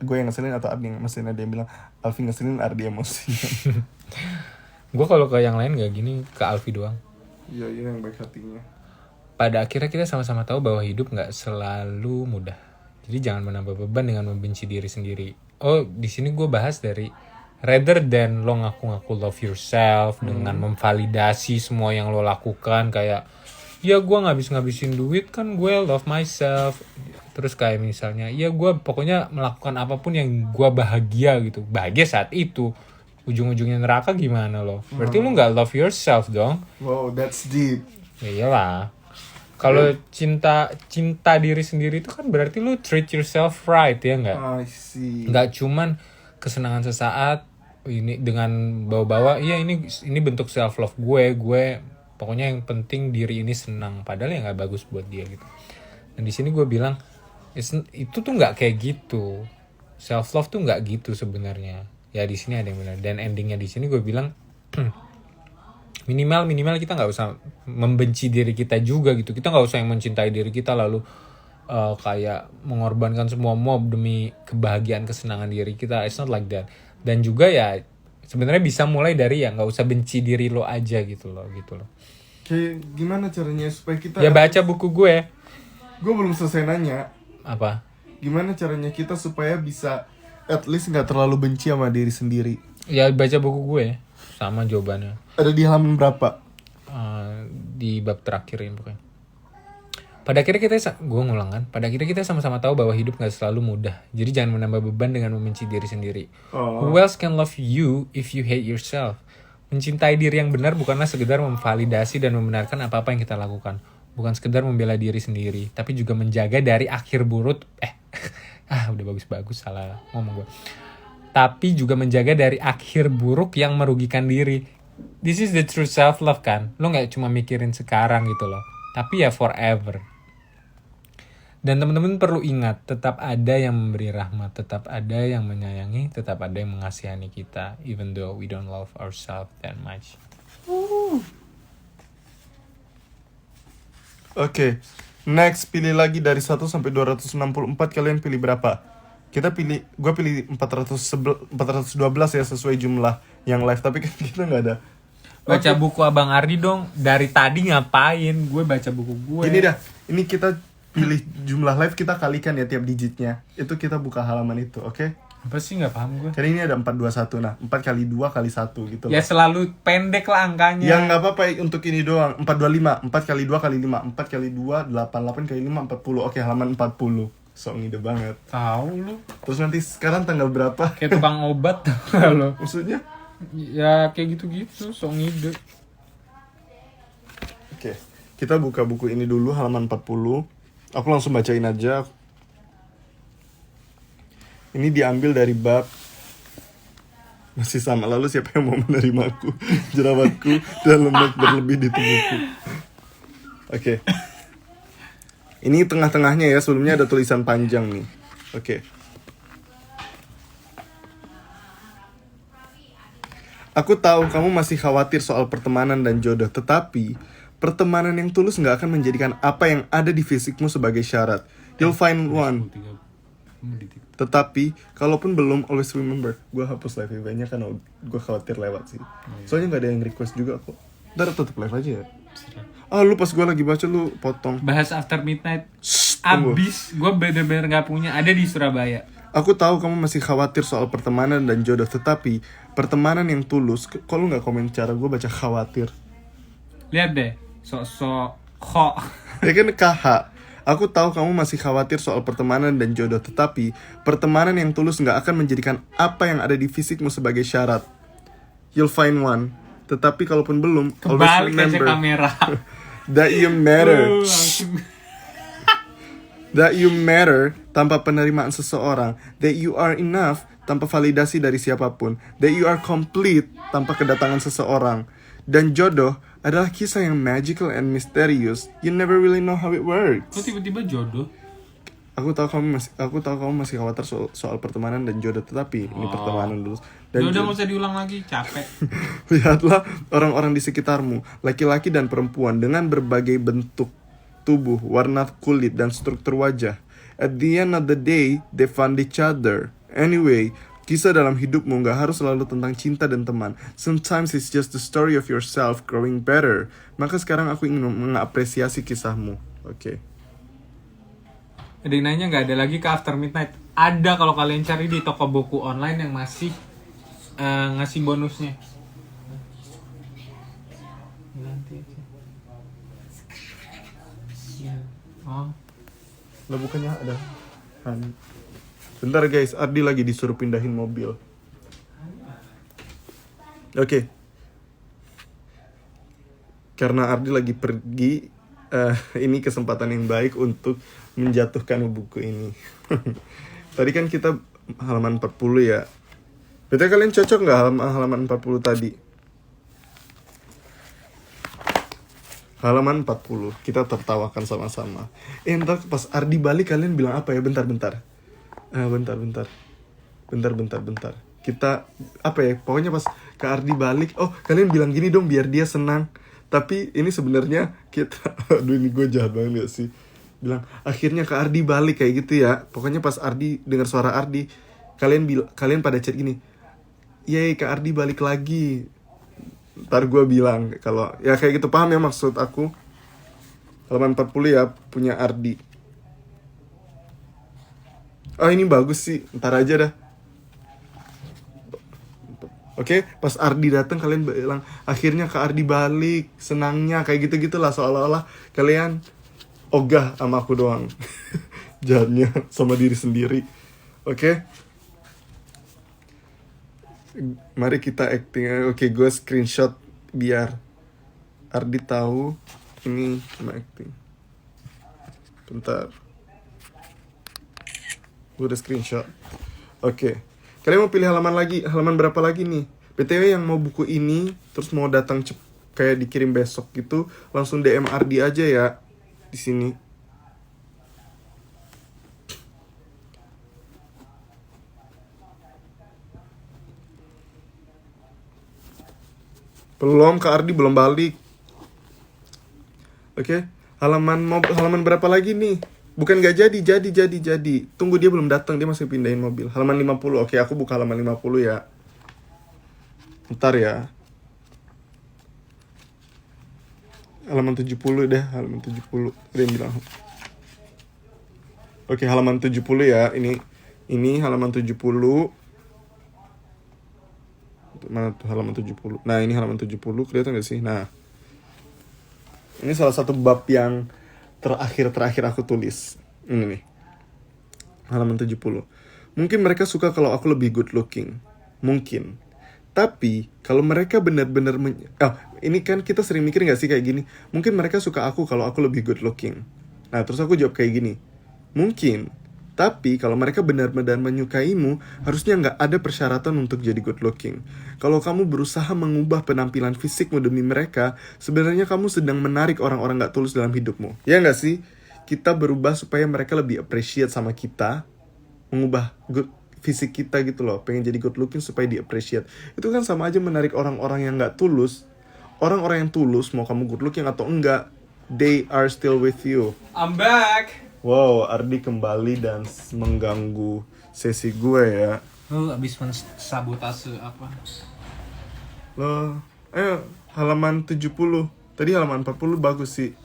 Gue yang ngeselin atau Ardi yang ngeselin? Ada yang bilang Alfi ngeselin, Ardi emosi. Gue kalau ke yang lain gak gini, ke Alfi doang. Iya, ini yang baik hatinya. Pada akhirnya kita sama-sama tahu bahwa hidup gak selalu mudah. Jadi jangan menambah beban dengan membenci diri sendiri. Oh, di sini gue bahas dari rather than lo ngaku-ngaku love yourself dengan memvalidasi semua yang lo lakukan, kayak ya gue ngabisin duit kan gue love myself. Terus kayak misalnya ya gue pokoknya melakukan apapun yang gue bahagia gitu, bahagia saat itu. Ujung-ujungnya neraka gimana lo? Berarti lo nggak love yourself dong. Wow, that's deep. Ya iyalah. Kalau cinta diri sendiri itu kan berarti lo treat yourself right, ya nggak? I see. Nggak cuman kesenangan sesaat ini dengan bawa-bawa. Iya, ini bentuk self love gue pokoknya yang penting diri ini senang, padahal ya nggak bagus buat dia gitu. Dan di sini gue bilang itu tuh nggak kayak gitu. Self love tuh nggak gitu sebenarnya. Ya di sini ada yang benar. Dan endingnya di sini gue bilang minimal kita nggak usah membenci diri kita juga gitu. Kita nggak usah yang mencintai diri kita lalu kayak mengorbankan semua mob demi kebahagiaan kesenangan diri kita. It's not like that. Dan juga ya sebenarnya bisa mulai dari ya nggak usah benci diri lo aja gitu loh. Kayak gimana caranya supaya kita... Ya baca buku gue. Gue belum selesai nanya. Apa? Gimana caranya kita supaya bisa at least nggak terlalu benci sama diri sendiri? Ya baca buku gue. Sama jawabannya. Ada di halaman berapa? Di bab terakhir ini pokoknya. Pada akhirnya kita sama-sama tahu bahwa hidup gak selalu mudah. Jadi jangan menambah beban dengan membenci diri sendiri. Who else can love you if you hate yourself? Mencintai diri yang benar bukanlah sekedar memvalidasi dan membenarkan apa-apa yang kita lakukan. Bukan sekedar membela diri sendiri, tapi juga menjaga dari akhir buruk. Udah bagus-bagus salah ngomong gue. Tapi juga menjaga dari akhir buruk yang merugikan diri. This is the true self-love kan? Lo gak cuma mikirin sekarang gitu loh. Tapi ya forever. Dan teman-teman perlu ingat, tetap ada yang memberi rahmat, tetap ada yang menyayangi, tetap ada yang mengasihani kita, even though we don't love ourselves that much. Oke. Next, pilih lagi dari 1 sampai 264, kalian pilih berapa? Gue pilih 412 ya sesuai jumlah yang live, tapi kan kita nggak ada. Baca buku Abang Ardi dong. Dari tadi ngapain? Gue baca buku gue. Gini dah, ini kita pilih jumlah live, kita kalikan ya tiap digitnya. Itu kita buka halaman itu, oke? Apa sih nggak paham gue? Jadi ini ada 421, nah 4 kali 2 kali 1 gitu loh. Ya selalu pendek lah angkanya. Ya nggak apa-apa untuk ini doang, 425, 4 kali 2 kali 5, 4 kali 2, 8, 8 kali 5, 40. Oke, halaman 40. Sok ngide banget. Tahu lu. Terus nanti sekarang tanggal berapa? Kayak tukang obat lo. Maksudnya? Ya kayak gitu-gitu, sok ngide. Oke, kita buka buku ini dulu halaman 40. Aku langsung bacain aja. Ini diambil dari bab masih sama. Lalu siapa yang mau menerima aku? Jerawatku dan lemak berlebih di tubuhku. Oke. Ini tengah-tengahnya ya, sebelumnya ada tulisan panjang nih. Oke. Aku tahu kamu masih khawatir soal pertemanan dan jodoh, tetapi pertemanan yang tulus gak akan menjadikan apa yang ada di fisikmu sebagai syarat. You'll find one. Tetapi, kalaupun belum, always remember. Gue hapus live eventnya karena gue khawatir lewat sih. Soalnya gak ada yang request juga kok. Ntar tutup live aja ya. Lu pas gue lagi baca lu potong. Bahas After Midnight. Tunggu. Abis, gue bener-bener gak punya. Ada di Surabaya. Aku tahu kamu masih khawatir soal pertemanan dan jodoh, tetapi pertemanan yang tulus. Kok lu gak komen cara gue baca khawatir? Lihat deh, sok-sok kok. Ya kan KH. Aku tahu kamu masih khawatir soal pertemanan dan jodoh, tetapi pertemanan yang tulus gak akan menjadikan apa yang ada di fisikmu sebagai syarat. You'll find one. Tetapi kalaupun belum, always Kebalik aja remember. kamera. That you matter. Langsung. That you matter tanpa penerimaan seseorang. That you are enough tanpa validasi dari siapapun. That you are complete tanpa kedatangan seseorang. Dan jodoh adalah kisah yang magical and mysterious. You never really know how it works. Kok tiba-tiba jodoh? Aku tahu kamu masih khawatir soal pertemanan dan jodoh, tetapi ini pertemanan dulu. Dan Udah gak usah diulang lagi, capek. lihatlah orang-orang di sekitarmu, laki-laki dan perempuan dengan berbagai bentuk tubuh, warna kulit, dan struktur wajah. At the end of the day, they found each other. Anyway, kisah dalam hidupmu gak harus selalu tentang cinta dan teman. Sometimes it's just the story of yourself growing better. Maka sekarang aku ingin mengapresiasi kisahmu. Oke. Ada yang nanya nggak ada lagi ke After Midnight? Ada kalau kalian cari di toko buku online yang masih ngasih bonusnya. Nanti aja. Ya. Oh. Lah bukannya ada. Bentar guys, Ardi lagi disuruh pindahin mobil. Oke. Karena Ardi lagi pergi, ini kesempatan yang baik untuk menjatuhkan buku ini. Tadi kan kita halaman 40 ya. Berarti kalian cocok nggak halaman 40 tadi? Halaman 40, kita tertawakan sama-sama. Ntar pas Ardi balik kalian bilang apa ya? Bentar. Bentar. Kita, apa ya? Pokoknya pas Kak Ardi balik, oh kalian bilang gini dong biar dia senang. Tapi ini sebenarnya kita, aduh ini gue jahat banget gak sih? Bilang akhirnya Kak Ardi balik kayak gitu ya. Pokoknya pas Ardi dengar suara Ardi, kalian pada chat gini, yeay Kak Ardi balik lagi. Ntar gue bilang kalau ya kayak gitu, paham ya maksud aku? Halaman 40 ya punya Ardi. Oh ini bagus sih, ntar aja dah. Oke, pas Ardi datang kalian bilang akhirnya Kak Ardi balik, senangnya kayak gitu-gitu lah, seolah-olah kalian ogah sama aku doang. Jahatnya sama diri sendiri. Oke. Mari kita acting. Oke, gue screenshot biar Ardi tahu ini sama acting. Bentar. Gue udah screenshot. Oke. Kalian mau pilih halaman berapa lagi nih? BTW yang mau buku ini terus mau datang kayak dikirim besok gitu, langsung DM Ardi aja ya di sini. Belum, Kak Ardi belum balik. Oke, halaman berapa lagi nih? Bukan gak jadi. Tunggu, dia belum datang, dia masih pindahin mobil. Halaman 50. Oke, aku buka halaman 50 ya. Bentar ya. Halaman 70 deh, halaman 70. Dia yang bilang. Oke, halaman 70 ya. Ini halaman 70. Mana tuh halaman 70? Nah, ini halaman 70, kelihatan gak sih? Nah. Ini salah satu bab yang terakhir aku tulis. Ini nih. Halaman 70. Mungkin mereka suka kalau aku lebih good looking. Mungkin. Tapi kalau mereka benar-benar ini kan kita sering mikir gak sih kayak gini? Mungkin mereka suka aku kalau aku lebih good looking. Nah, terus aku jawab kayak gini. Mungkin. Tapi kalau mereka benar-benar menyukaimu, harusnya nggak ada persyaratan untuk jadi good looking. Kalau kamu berusaha mengubah penampilan fisikmu demi mereka, sebenarnya kamu sedang menarik orang-orang nggak tulus dalam hidupmu. Ya nggak sih? Kita berubah supaya mereka lebih appreciate sama kita, mengubah fisik kita gitu loh. Pengen jadi good looking supaya di appreciate. Itu kan sama aja menarik orang-orang yang nggak tulus. Orang-orang yang tulus, mau kamu good looking atau enggak, they are still with you. I'm back. Wow, Ardi kembali dan mengganggu sesi gue ya. Lu abis mensabotase apa? Loh, halaman 70. Tadi halaman 40 bagus sih.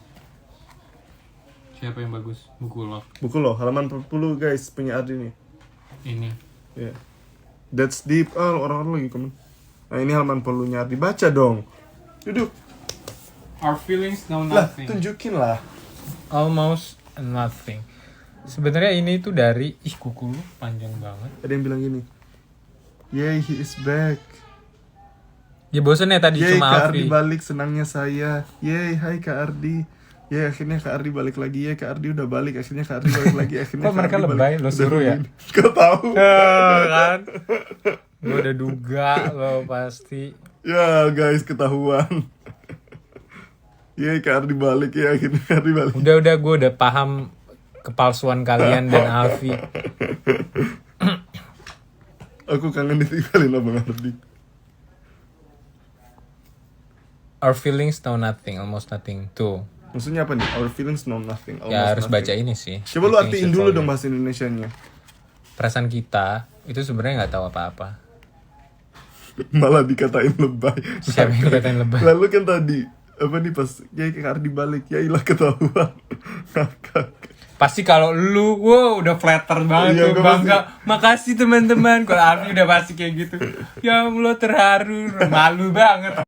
Siapa yang bagus? Buku lo. Buku lo, halaman 40 guys, punya Ardi nih. Ini. Ya. Yeah. That's deep. Orang-orang lagi komen. Nah, ini halaman 40-nya Ardi. Baca dong. Duduk. Our feelings know Lah, nothing. tunjukin lah. Almost nothing. Sebenarnya ini tuh dari kuku lu panjang banget. Ada yang bilang gini. Yay, he is back. Ya bosen ya tadi Yay, cuma Kak Ardi Afri. balik, senangnya saya. Yay, hai Kak Ardi. Ya akhirnya Kak Ardi balik lagi, ya Kak Ardi udah balik, akhirnya Kak Ardi balik lagi, akhirnya Kok Kak mereka Ardi lebay? balik. Lo suruh ya? Kau tahu? Kan? Gue udah duga lo pasti. Ya guys, ketahuan. Ya Kak Ardi balik, ya akhirnya Kak Ardi balik. Udah gue udah paham kepalsuan kalian dan Alfi. Aku kangen ditinggalin Abang Ardi. Our feelings know nothing, almost nothing. Tuh. Maksudnya apa nih? Our feelings know nothing. Ya harus nothing. baca ini sih. Coba lu Nothing artiin should dulu fall dong in. bahasa Indonesianya. Perasaan kita itu sebenarnya nggak tahu apa-apa. Malah dikatain lebay. Siapa yang dikatain lebay? Lalu kan tadi apa nih pas ya Kak Ardi balik, ya ilah ketahuan. Pasti kalau lu, wow udah flatter banget Iya, tuh, gua bangga. Makasih teman-teman. Kalau Alfi udah pasti kayak gitu. Ya Allah terharu, malu banget